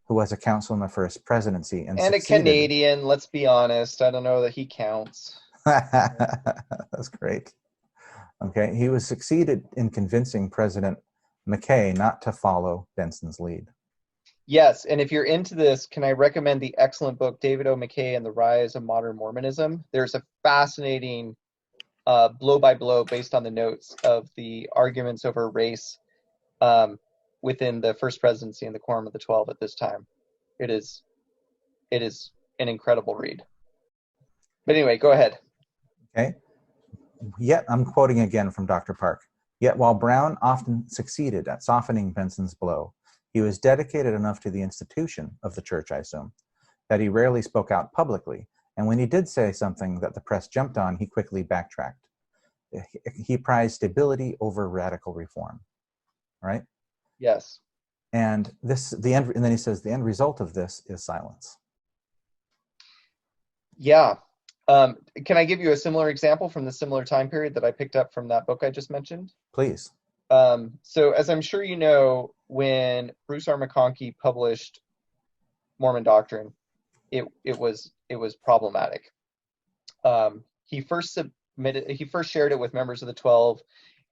who was a counsel in the first presidency. And a Canadian, let's be honest. I don't know that he counts. That's great. Okay. He was succeeded in convincing President McKay not to follow Benson's lead. Yes, and if you're into this, can I recommend the excellent book, David O. McKay and the Rise of Modern Mormonism? There's a fascinating blow-by-blow based on the notes of the arguments over race within the First Presidency and the Quorum of the 12 at this time. It is an incredible read. But anyway, go ahead. Okay. Yet, I'm quoting again from Dr. Park. Yet while Brown often succeeded at softening Benson's blow, he was dedicated enough to the institution of the church, I assume, that he rarely spoke out publicly. And when he did say something that the press jumped on, he quickly backtracked. He prized stability over radical reform, right? Yes. And and then he says the end result of this is silence. Yeah. Can I give you a similar example from the similar time period that I picked up from that book I just mentioned? Please. So as I'm sure you know, when Bruce R. McConkie published Mormon Doctrine, it was problematic. He first shared it with members of the 12,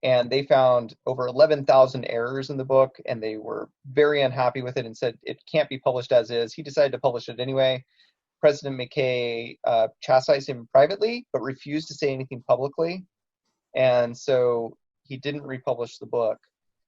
and they found over 11,000 errors in the book, and they were very unhappy with it and said it can't be published as is. He decided to publish it anyway. President McKay chastised him privately, but refused to say anything publicly, and so he didn't republish the book.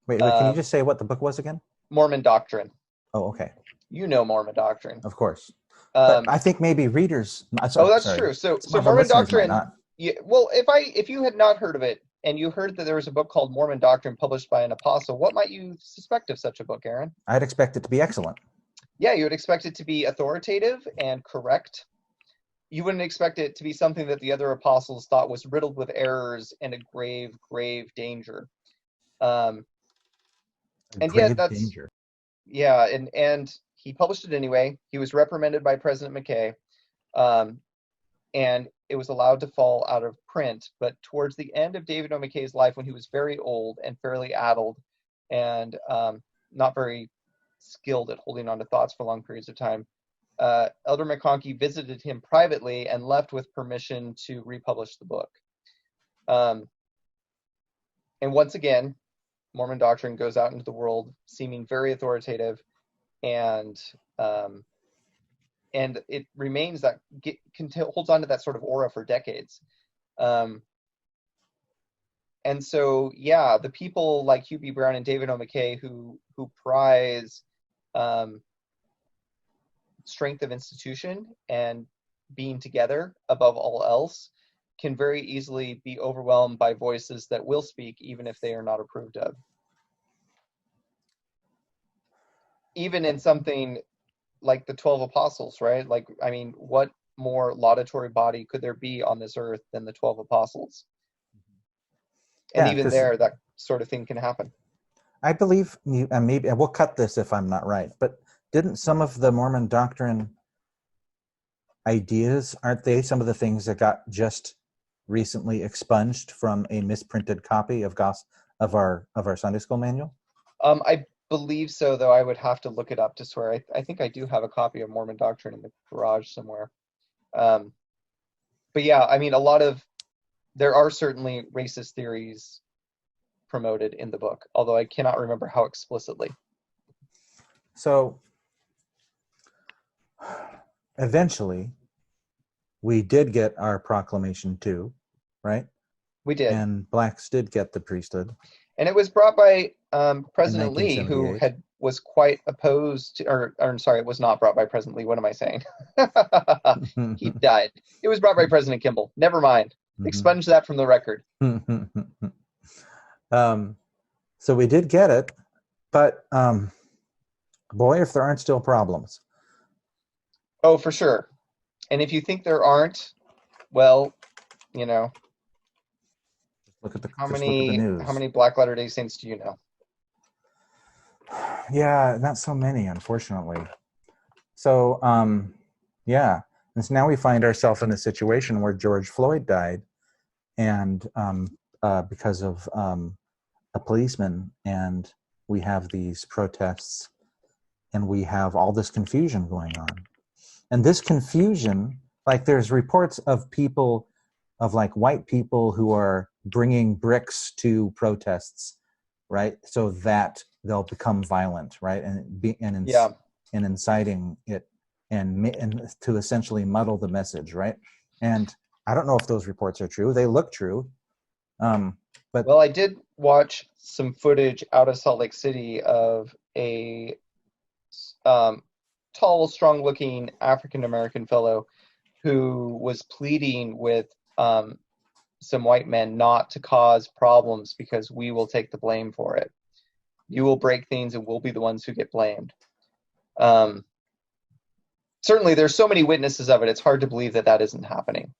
Wait, can you just say what the book was again? Mormon Doctrine. Oh, okay. You know Mormon Doctrine. Of course. But I think maybe readers. Oh, that's true. So Some of our Mormon listeners might Doctrine. not. Yeah, well, if you had not heard of it and you heard that there was a book called Mormon Doctrine published by an apostle, what might you suspect of such a book, Aaron? I'd expect it to be excellent. Yeah, you would expect it to be authoritative and correct. You wouldn't expect it to be something that the other apostles thought was riddled with errors and a grave, grave danger. And yet that's danger. Yeah, and he published it anyway. He was reprimanded by President McKay, and it was allowed to fall out of print. But towards the end of David O. McKay's life, when he was very old and fairly addled and not very skilled at holding on to thoughts for long periods of time, Elder McConkie visited him privately and left with permission to republish the book. And once again, Mormon Doctrine goes out into the world seeming very authoritative, and it remains that holds on to that sort of aura for decades. And so, yeah, the people like Hugh B. Brown and David O. McKay who prize strength of institution and being together above all else can very easily be overwhelmed by voices that will speak even if they are not approved of. Even in something like the 12 apostles, right? Like, I mean, what more laudatory body could there be on this earth than the 12 apostles? And even there, that sort of thing can happen. I believe, and maybe we'll cut this if I'm not right, but didn't some of the Mormon Doctrine ideas, aren't they some of the things that got just recently expunged from a misprinted copy of our Sunday school manual? I believe so, though I would have to look it up to swear. I think I do have a copy of Mormon Doctrine in the garage somewhere. But yeah, I mean, there are certainly racist theories promoted in the book, although I cannot remember how explicitly. So eventually we did get our proclamation too, right? We did. And blacks did get the priesthood. And it was brought by President Lee, who was quite opposed to, or I'm sorry, it was not brought by President Lee. What am I saying? He died. It was brought by President Kimball. Never mind. Expunge that from the record. So we did get it, but boy, if there aren't still problems. Oh, for sure. And if you think there aren't, well, you know, look at the news. How many Black Latter-day Saints do you know? Yeah, not so many, unfortunately. So, yeah. And so now we find ourselves in a situation where George Floyd died, and because of a policeman, and we have these protests, and we have all this confusion going on. And this confusion, like there's reports of people, of like white people who are bringing bricks to protests, right? So that they'll become violent, right? And inciting it, and to essentially muddle the message, right? And I don't know if those reports are true. They look true. But well, I did watch some footage out of Salt Lake City of a tall, strong-looking African-American fellow who was pleading with some white men not to cause problems because we will take the blame for it. You will break things and we'll be the ones who get blamed. Certainly, there's so many witnesses of it, it's hard to believe that isn't happening.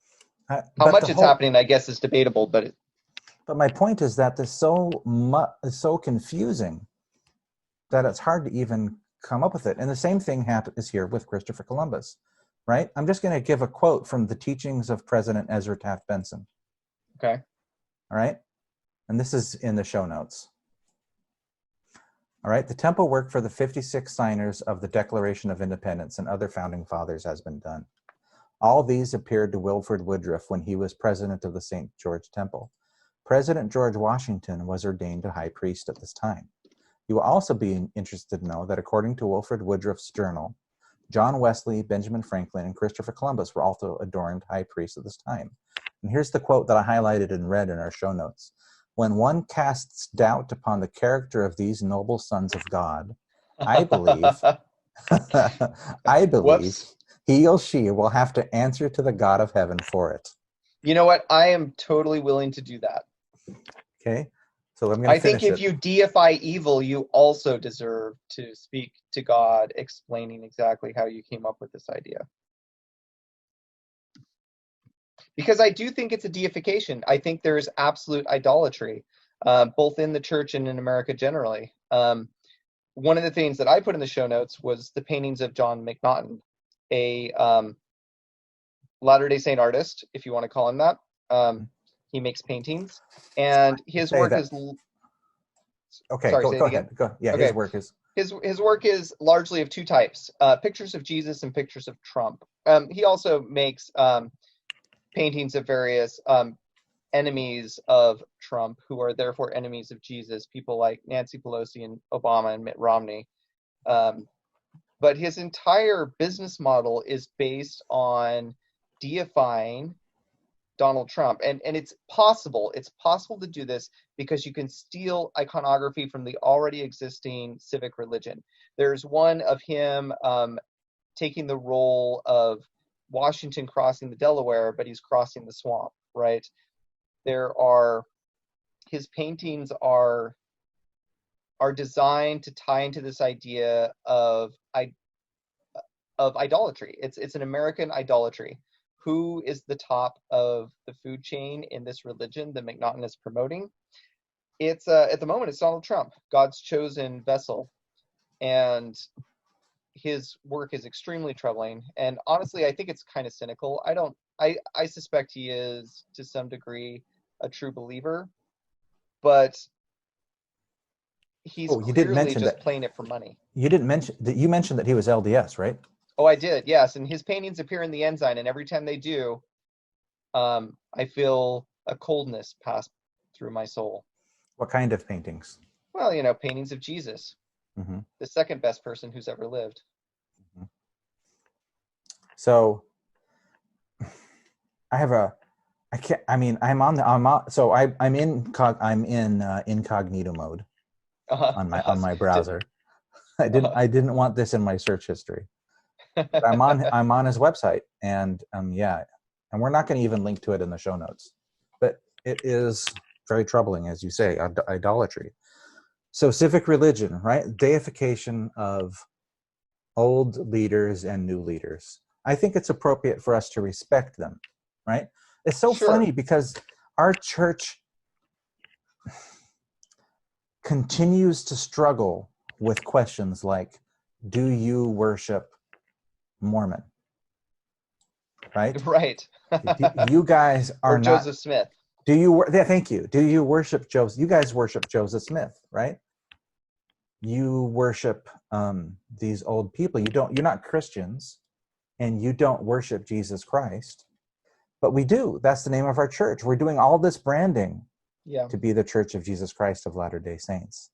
How much it's happening, I guess, is debatable, but my point is that this is so confusing that it's hard to even come up with it. And the same thing is here with Christopher Columbus, right? I'm just going to give a quote from the teachings of President Ezra Taft Benson. Okay. All right. And this is in the show notes. All right. The temple work for the 56 signers of the Declaration of Independence and other founding fathers has been done. All these appeared to Wilford Woodruff when he was president of the St. George Temple. President George Washington was ordained a high priest at this time. You will also be interested to know that according to Wilford Woodruff's journal, John Wesley, Benjamin Franklin, and Christopher Columbus were also adorned high priests at this time. And here's the quote that I highlighted and read in our show notes. When one casts doubt upon the character of these noble sons of God, I believe, I believe Whoops. he or she will have to answer to the God of heaven for it. You know what? I am totally willing to do that. Okay, so I'm going I to think finish if it. you deify evil, you also deserve to speak to God, explaining exactly how you came up with this idea. Because I do think it's a deification. I think there's absolute idolatry, both in the church and in America generally. One of the things that I put in the show notes was the paintings of John McNaughton, a Latter-day Saint artist, if you want to call him that. He makes paintings, and his Say work that. is. Okay, Sorry, go say it again. ahead. Go. Yeah, his Okay, work is. his work is largely of two types: pictures of Jesus and pictures of Trump. He also makes paintings of various enemies of Trump, who are therefore enemies of Jesus, people like Nancy Pelosi and Obama and Mitt Romney. But his entire business model is based on deifying Donald Trump. And it's possible. It's possible to do this because you can steal iconography from the already existing civic religion. There's one of him taking the role of Washington crossing the Delaware, but he's crossing the swamp, right? His paintings are designed to tie into this idea of idolatry. It's an American idolatry. Who is the top of the food chain in this religion that McNaughton is promoting? It's at the moment it's Donald Trump, God's chosen vessel, and his work is extremely troubling. And honestly, I think it's kind of cynical. I suspect he is to some degree a true believer, but he's Oh, you didn't clearly mention just that. playing it for money. You didn't mention that. You mentioned that he was LDS, right? Oh, I did, yes. And his paintings appear in the Ensign, and every time they do, I feel a coldness pass through my soul. What kind of paintings? Well, paintings of Jesus, Mm-hmm. the second best person who's ever lived. Mm-hmm. So I have a. I can't. I mean, I'm on the. So I'm in. I'm in incognito mode on my browser. I didn't want this in my search history. But I'm on his website, and yeah, and we're not going to even link to it in the show notes. But it is very troubling, as you say, idolatry. So civic religion, right? Deification of old leaders and new leaders. I think it's appropriate for us to respect them, right? It's so Sure. funny because our church continues to struggle with questions like, do you worship Mormon? Right? Right. You guys are Or not. Joseph Smith. Do you? Yeah, thank you. Do you worship Joseph? You guys worship Joseph Smith, right? You worship these old people. You don't. You're not Christians, and you don't worship Jesus Christ. But we do. That's the name of our church. We're doing all this branding Yeah. to be the Church of Jesus Christ of Latter-day Saints.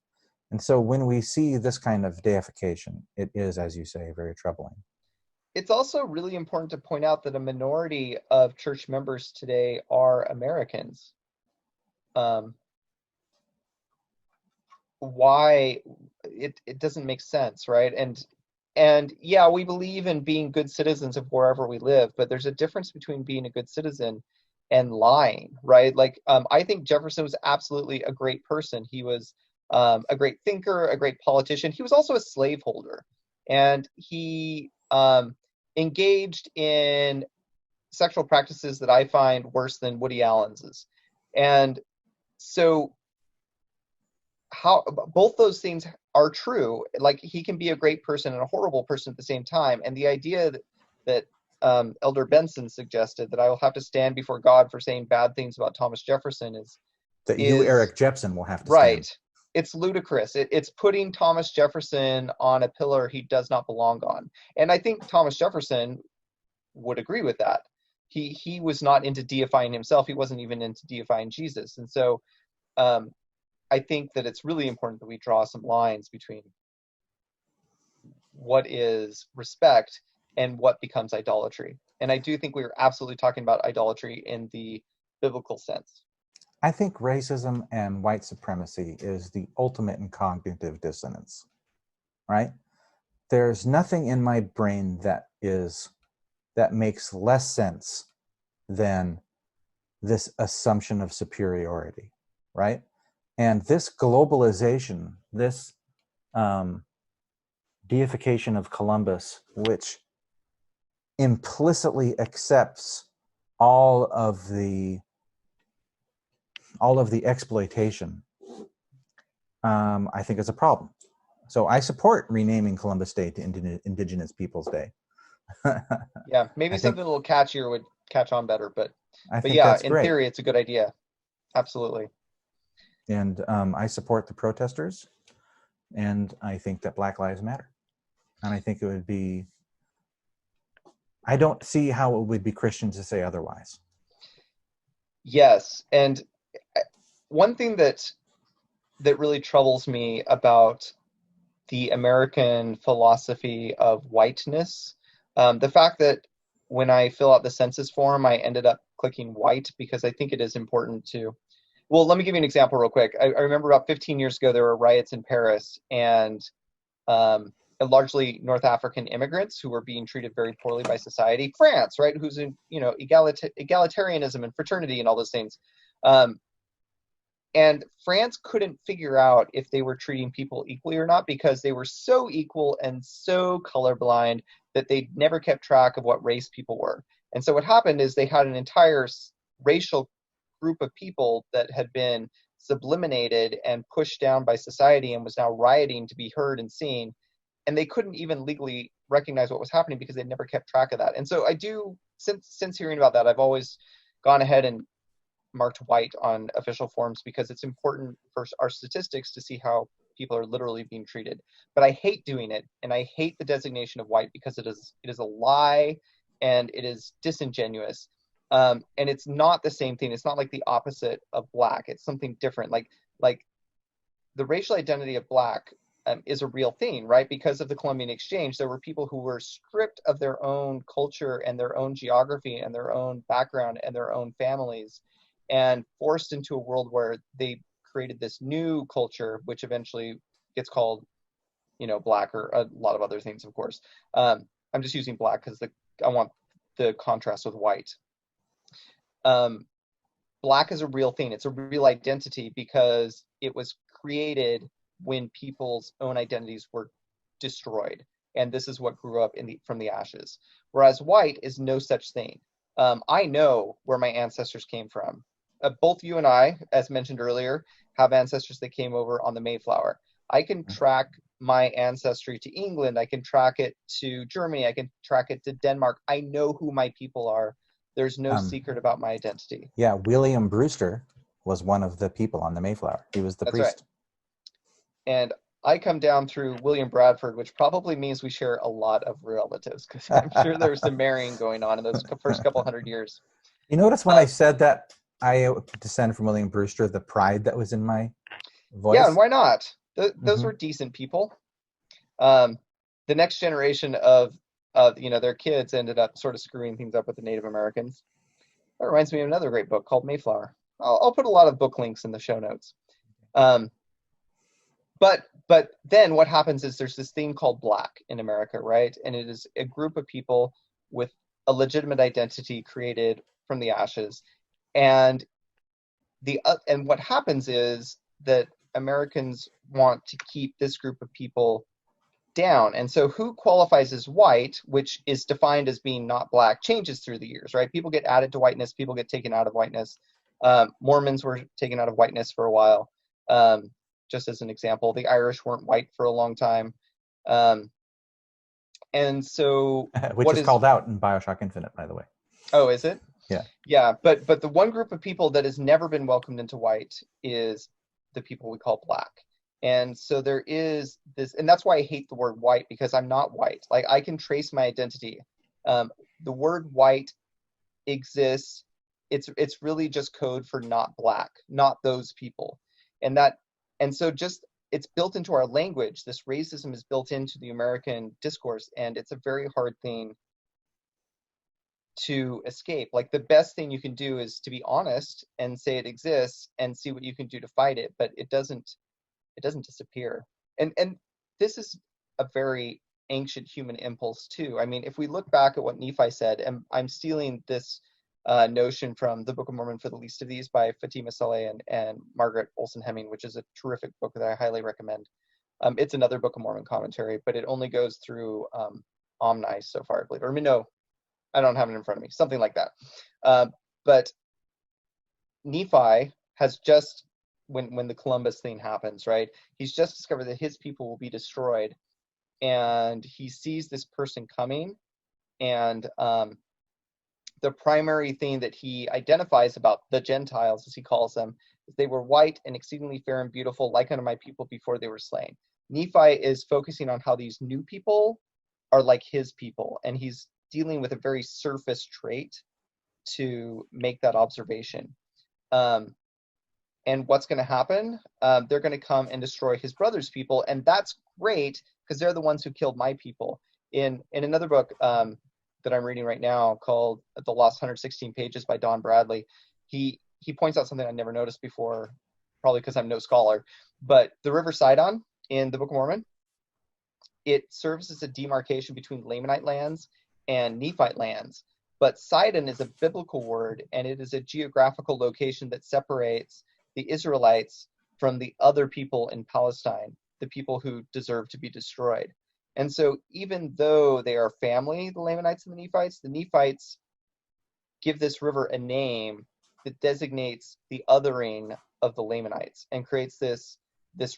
And so when we see this kind of deification, it is, as you say, very troubling. It's also really important to point out that a minority of church members today are Americans. Why it doesn't make sense, right? And yeah, we believe in being good citizens of wherever we live, but there's a difference between being a good citizen and lying, right? Like I think Jefferson was absolutely a great person. He was a great thinker, a great politician. He was also a slaveholder, and he engaged in sexual practices that I find worse than Woody Allen's. And so how both those things are true. Like he can be a great person and a horrible person at the same time. And the idea that Elder Benson suggested, that I will have to stand before God for saying bad things about Thomas Jefferson, That you, is Eric Jepson, will have to right. stand. It's ludicrous. It's putting Thomas Jefferson on a pillar he does not belong on. And I think Thomas Jefferson would agree with that. He was not into deifying himself. He wasn't even into deifying Jesus. And so I think that it's really important that we draw some lines between what is respect and what becomes idolatry. And I do think we were absolutely talking about idolatry in the biblical sense. I think racism and white supremacy is the ultimate in cognitive dissonance, right? There's nothing in my brain that makes less sense than this assumption of superiority, right? And this globalization, this deification of Columbus, which implicitly accepts all of the exploitation, I think is a problem. So I support renaming Columbus Day to Indigenous Peoples Day. Yeah, maybe I think, something a little catchier would catch on better, but yeah, that's in great. theory, it's a good idea. Absolutely. And I support the protesters, and I think that Black Lives Matter. And I think it would be, I don't see how it would be Christian to say otherwise. Yes, and one thing that really troubles me about the American philosophy of whiteness, the fact that when I fill out the census form, I ended up clicking white because I think it is important to. Well, let me give you an example real quick. I remember about 15 years ago, there were riots in Paris, and largely North African immigrants who were being treated very poorly by society. France, right, who's in, egalitarianism and fraternity and all those things. And France couldn't figure out if they were treating people equally or not because they were so equal and so colorblind that they never kept track of what race people were. And so what happened is they had an entire racial group of people that had been subliminated and pushed down by society and was now rioting to be heard and seen. And they couldn't even legally recognize what was happening because they never kept track of that. And so I do, since hearing about that, I've always gone ahead and marked white on official forms because it's important for our statistics to see how people are literally being treated. But I hate doing it, and I hate the designation of white because it is a lie and it is disingenuous. And it's not the same thing. It's not like the opposite of black. It's something different. Like the racial identity of black is a real thing, right? Because of the Colombian Exchange, there were people who were stripped of their own culture and their own geography and their own background and their own families, and forced into a world where they created this new culture, which eventually gets called, black, or a lot of other things, of course. I'm just using black because I want the contrast with white. Black is a real thing. It's a real identity because it was created when people's own identities were destroyed. And this is what grew up from the ashes. Whereas white is no such thing. I know where my ancestors came from. Both you and I, as mentioned earlier, have ancestors that came over on the Mayflower. I can track my ancestry to England. I can track it to Germany. I can track it to Denmark. I know who my people are. There's no secret about my identity. Yeah, William Brewster was one of the people on the Mayflower. He was the That's priest. Right. And I come down through William Bradford, which probably means we share a lot of relatives because I'm sure there was some marrying going on in those first couple hundred years. You notice when I said that I descend from William Brewster, the pride that was in my voice? Yeah, and why not? Those were decent people. The next generation of their kids ended up sort of screwing things up with the Native Americans. That reminds me of another great book called Mayflower. I'll put a lot of book links in the show notes. But then what happens is there's this thing called black in America, right? And it is a group of people with a legitimate identity created from the ashes. And and what happens is that Americans want to keep this group of people down. And so who qualifies as white, which is defined as being not black, changes through the years, right? People get added to whiteness, people get taken out of whiteness. Mormons were taken out of whiteness for a while. Just as an example, the Irish weren't white for a long time. And so which is called out in Bioshock Infinite, by the way. Oh, is it? Yeah. Yeah, but the one group of people that has never been welcomed into white is the people we call black. And so there is this, and that's why I hate the word white, because I'm not white. Like, I can trace my identity. The word white exists. It's really just code for not black, not those people. And so just, it's built into our language. This racism is built into the American discourse, and it's a very hard thing to escape. Like, the best thing you can do is to be honest and say it exists and see what you can do to fight it, but it doesn't disappear. And this is a very ancient human impulse too. I mean, if we look back at what Nephi said, and I'm stealing this notion from the Book of Mormon for the least of these by Fatima Saleh and Margaret Olson Hemming, which is a terrific book that I highly recommend. It's another Book of Mormon commentary, but it only goes through Omni so far, I believe. Or I mean, no, I don't have it in front of me, something like that. But Nephi has just, when the Columbus thing happens, right? He's just discovered that his people will be destroyed, and he sees this person coming, and the primary thing that he identifies about the Gentiles, as he calls them, is they were white and exceedingly fair and beautiful, like unto my people before they were slain. Nephi is focusing on how these new people are like his people, and he's dealing with a very surface trait to make that observation. And what's going to happen? They're going to come and destroy his brother's people, and that's great because they're the ones who killed my people. In another book that I'm reading right now called The Lost 116 Pages by Don Bradley, he points out something I never noticed before, probably because I'm no scholar, but the River Sidon in the Book of Mormon, it serves as a demarcation between Lamanite lands and Nephite lands. But Sidon is a biblical word, and it is a geographical location that separates the Israelites from the other people in Palestine, the people who deserve to be destroyed. And so even though they are family, the Lamanites and the Nephites give this river a name that designates the othering of the Lamanites and creates this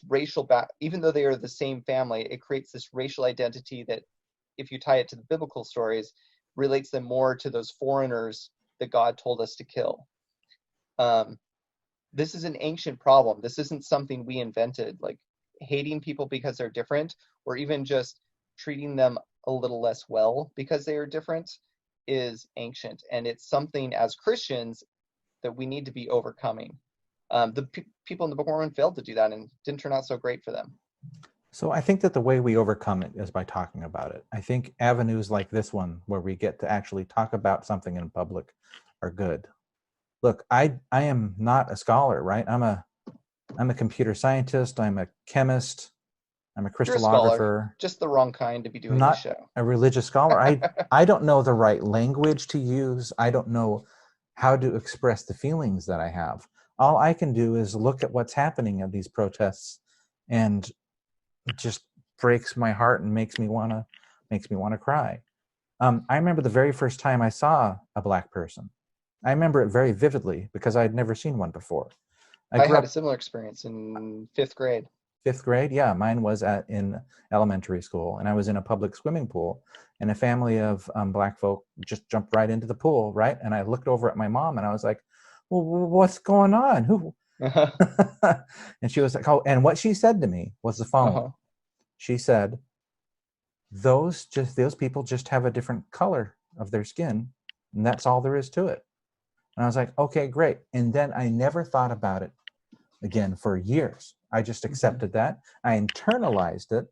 racial even though they are the same family, it creates this racial identity that, if you tie it to the biblical stories, relates them more to those foreigners that God told us to kill. This is an ancient problem. This isn't something we invented, like hating people because they're different, or even just treating them a little less well because they are different is ancient. And it's something as Christians that we need to be overcoming. The people in the Book of Mormon failed to do that and didn't turn out so great for them. So I think that the way we overcome it is by talking about it. I think avenues like this one, where we get to actually talk about something in public, are good. Look, I am not a scholar, right? I'm a computer scientist. I'm a chemist. I'm a crystallographer. You're a scholar, just the wrong kind to be doing not this show. A religious scholar. I don't know the right language to use. I don't know how to express the feelings that I have. All I can do is look at what's happening at these protests, and it just breaks my heart and makes me want to cry. I remember the very first time I saw a Black person. I remember it very vividly because I had never seen one before. I had a similar experience in 5th grade. 5th grade? Yeah, mine was in elementary school, and I was in a public swimming pool, and a family of Black folk just jumped right into the pool, right? And I looked over at my mom, and I was like, well, what's going on? Who? And she was like, oh, and what she said to me was the following. She said, those people just have a different color of their skin, and that's all there is to it. And I was like, okay, great. And then I never thought about it again for years. I just accepted that. I internalized it,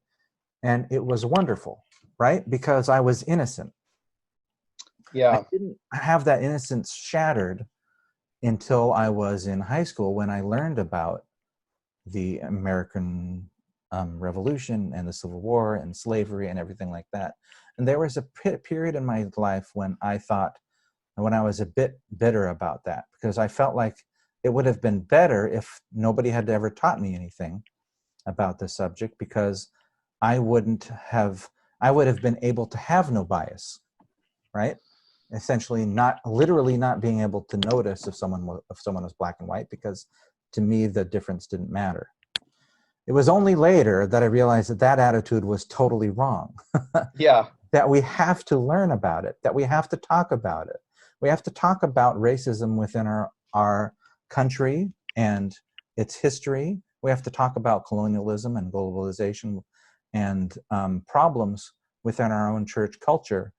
and it was wonderful, right? Because I was innocent. Yeah. I didn't have that innocence shattered until I was in high school, when I learned about the American Revolution and the Civil War and slavery and everything like that. And there was a period in my life when I was a bit bitter about that, because I felt like it would have been better if nobody had ever taught me anything about the subject, because I would have been able to have no bias, right? Essentially literally not being able to notice if someone was Black and white, because to me the difference didn't matter. It was only later that I realized that attitude was totally wrong. Yeah. That we have to learn about it, that we have to talk about it. We have to talk about racism within our country and its history. We have to talk about colonialism and globalization and problems within our own church culture,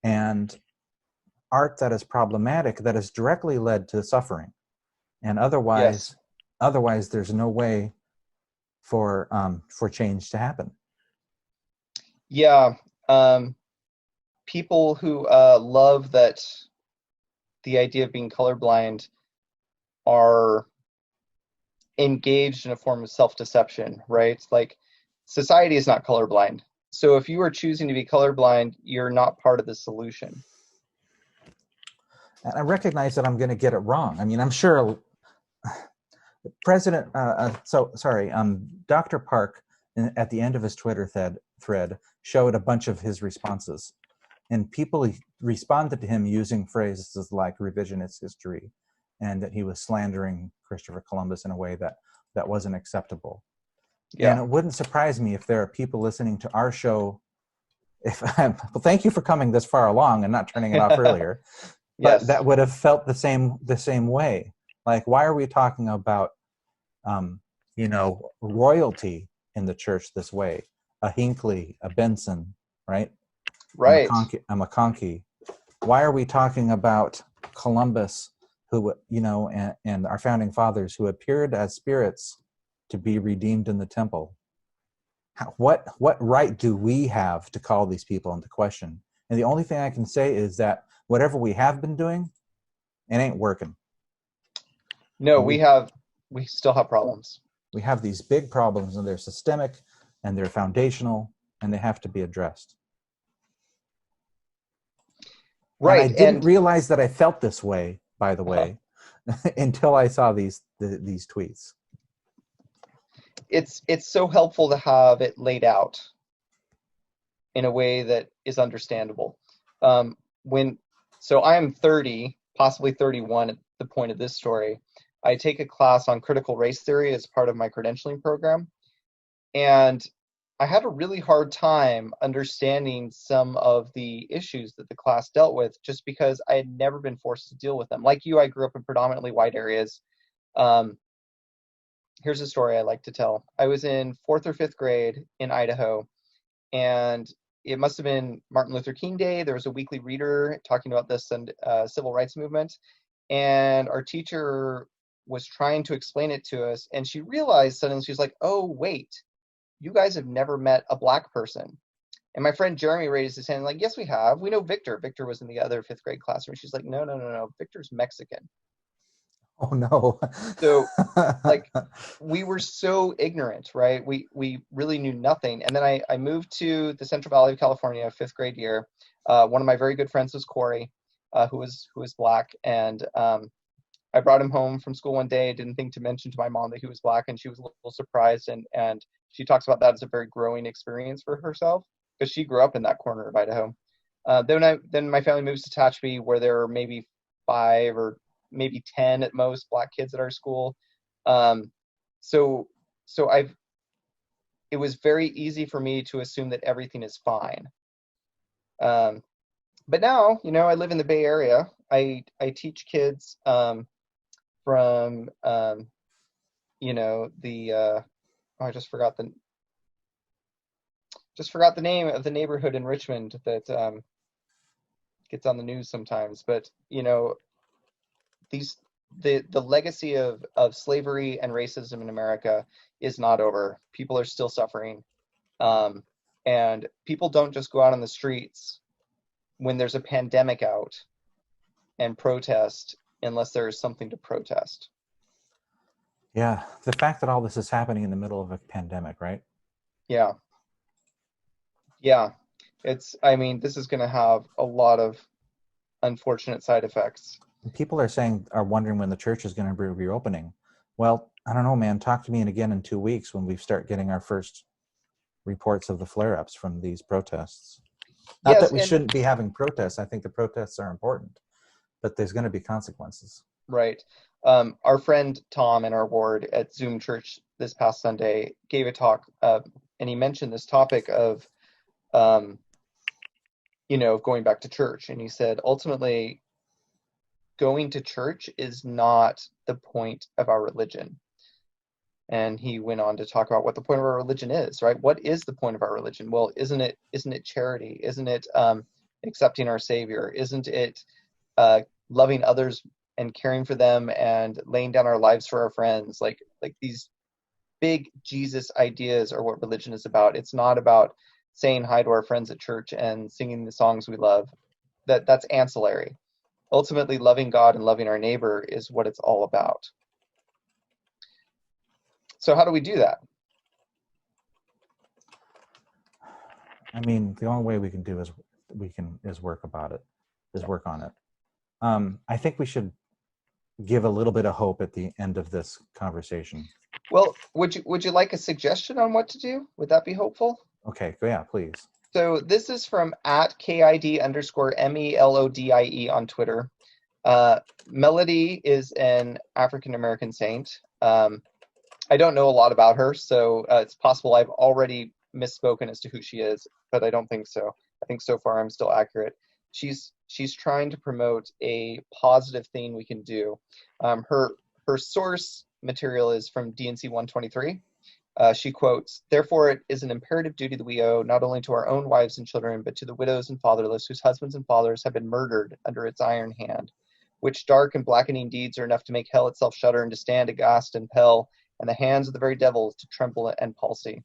and art that is problematic, that has directly led to suffering. And otherwise there's no way for change to happen. Yeah. People who love that the idea of being colorblind are engaged in a form of self-deception, right? Like, society is not colorblind. So if you are choosing to be colorblind, you're not part of the solution. And I recognize that I'm going to get it wrong. I mean, I'm sure Dr. Park at the end of his Twitter thread showed a bunch of his responses, and people responded to him using phrases like revisionist history, and that he was slandering Christopher Columbus in a way that wasn't acceptable. Yeah. And it wouldn't surprise me if there are people listening to our show. Well, thank you for coming this far along and not turning it off earlier. But Yes. that would have felt the same way. Like, why are we talking about, royalty in the church this way? A Hinckley, a Benson, right? Right. A McConkie. Why are we talking about Columbus, who, and our founding fathers who appeared as spirits to be redeemed in the temple? What right do we have to call these people into question? And the only thing I can say is that whatever we have been doing, it ain't working. No, we still have problems. We have these big problems, and they're systemic, and they're foundational, and they have to be addressed. Right. And I didn't realize that I felt this way, by the way, until I saw these tweets. It's so helpful to have it laid out in a way that is understandable. So I am 30, possibly 31 at the point of this story. I take a class on critical race theory as part of my credentialing program, and I had a really hard time understanding some of the issues that the class dealt with, just because I had never been forced to deal with them. Like you, I grew up in predominantly white areas. Here's a story I like to tell. I was in 4th or 5th grade in Idaho, and it must have been Martin Luther King Day. There was a weekly reader talking about this and civil rights movement, and our teacher was trying to explain it to us, and she realized suddenly, she's like, oh, wait, you guys have never met a black person. And my friend Jeremy raised his hand, like, yes, we have. We know Victor. Victor was in the other 5th grade classroom. She's like, no. Victor's Mexican. Oh, no. So, like, we were so ignorant, right? We really knew nothing. And then I moved to the Central Valley of California, 5th grade year. One of my very good friends was Corey, who was black. And I brought him home from school one day. Didn't think to mention to my mom that he was black, and she was a little surprised. And she talks about that as a very growing experience for herself, because she grew up in that corner of Idaho. Then my family moves to Tehachapi, where there are maybe 5 or maybe 10 at most black kids at our school. So it was very easy for me to assume that everything is fine. But now, I live in the Bay Area. I teach kids from I just forgot the name of the neighborhood in Richmond that gets on the news sometimes. But the legacy of slavery and racism in America is not over. People are still suffering, and people don't just go out on the streets when there's a pandemic out and protest unless there is something to protest. Yeah, the fact that all this is happening in the middle of a pandemic, right? Yeah. This is going to have a lot of unfortunate side effects. People are wondering when the church is going to be reopening. Well, I don't know, man. Talk to me again in 2 weeks when we start getting our first reports of the flare-ups from these protests. Not that we shouldn't be having protests. I think the protests are important, but there's going to be consequences. Right. Our friend Tom in our ward at Zoom Church this past Sunday gave a talk, and he mentioned this topic of, going back to church. And he said, ultimately, going to church is not the point of our religion. And he went on to talk about what the point of our religion is, right? What is the point of our religion? Well, isn't it charity? Isn't it accepting our Savior? Isn't it loving others and caring for them and laying down our lives for our friends? Like these big Jesus ideas are what religion is about. It's not about saying hi to our friends at church and singing the songs we love. That's ancillary. Ultimately, loving God and loving our neighbor is what it's all about. So how do we do that? I mean, the only way we can do is work on it. I think we should give a little bit of hope at the end of this conversation. Well, would you like a suggestion on what to do? Would that be hopeful? Okay, yeah, please. So this is from @KID_MELODIE on Twitter. Melody is an African American saint. I don't know a lot about her, so it's possible I've already misspoken as to who she is, but I don't think so. I think so far I'm still accurate. She's trying to promote a positive thing we can do. Her source material is from D&C 123. She quotes, "Therefore it is an imperative duty that we owe not only to our own wives and children, but to the widows and fatherless whose husbands and fathers have been murdered under its iron hand, which dark and blackening deeds are enough to make hell itself shudder and to stand aghast and pale, and the hands of the very devils to tremble and palsy.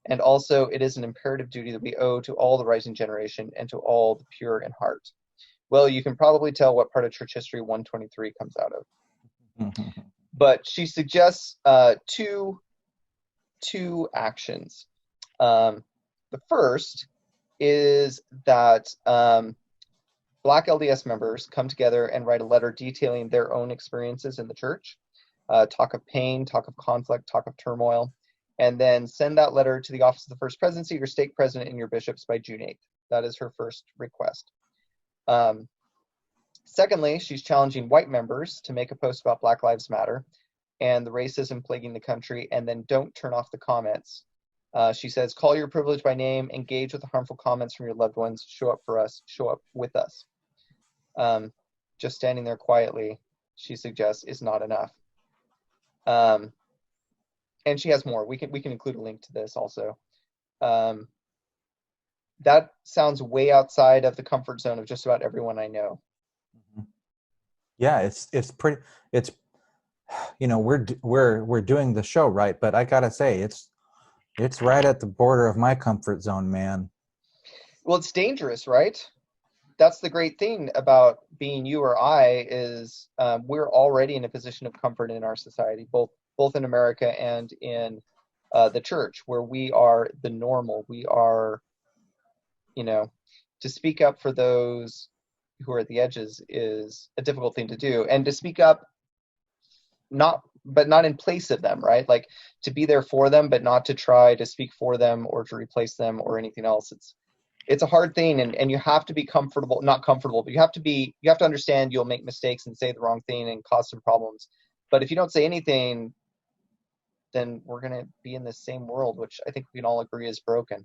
And also it is an imperative duty that we owe to all the rising generation and to all the pure in heart." Well, you can probably tell what part of Church History 123 comes out of. But she suggests two actions. The first is that Black LDS members come together and write a letter detailing their own experiences in the church, talk of pain, talk of conflict, talk of turmoil, and then send that letter to the office of the First Presidency, your stake president, and your bishops by June 8th. That is her first request. Secondly, she's challenging white members to make a post about Black Lives Matter and the racism plaguing the country, and then don't turn off the comments. She says, "Call your privilege by name, engage with the harmful comments from your loved ones, show up for us, show up with us." Just standing there quietly, she suggests, is not enough. And she has more. We can include a link to this also. That sounds way outside of the comfort zone of just about everyone I know. Yeah, it's pretty. It's, you know, we're doing the show, right? But I gotta say, it's right at the border of my comfort zone, man. Well, it's dangerous, right? That's the great thing about being you or I is we're already in a position of comfort in our society, both in America and in the church, where we are the normal. We are, to speak up for those who are at the edges is a difficult thing to do, and to speak up not in place of them, right? Like to be there for them, but not to try to speak for them or to replace them or anything else. It's a hard thing, and you have to be not comfortable, but you have to understand you'll make mistakes and say the wrong thing and cause some problems. But if you don't say anything, then we're going to be in the same world, which I think we can all agree is broken.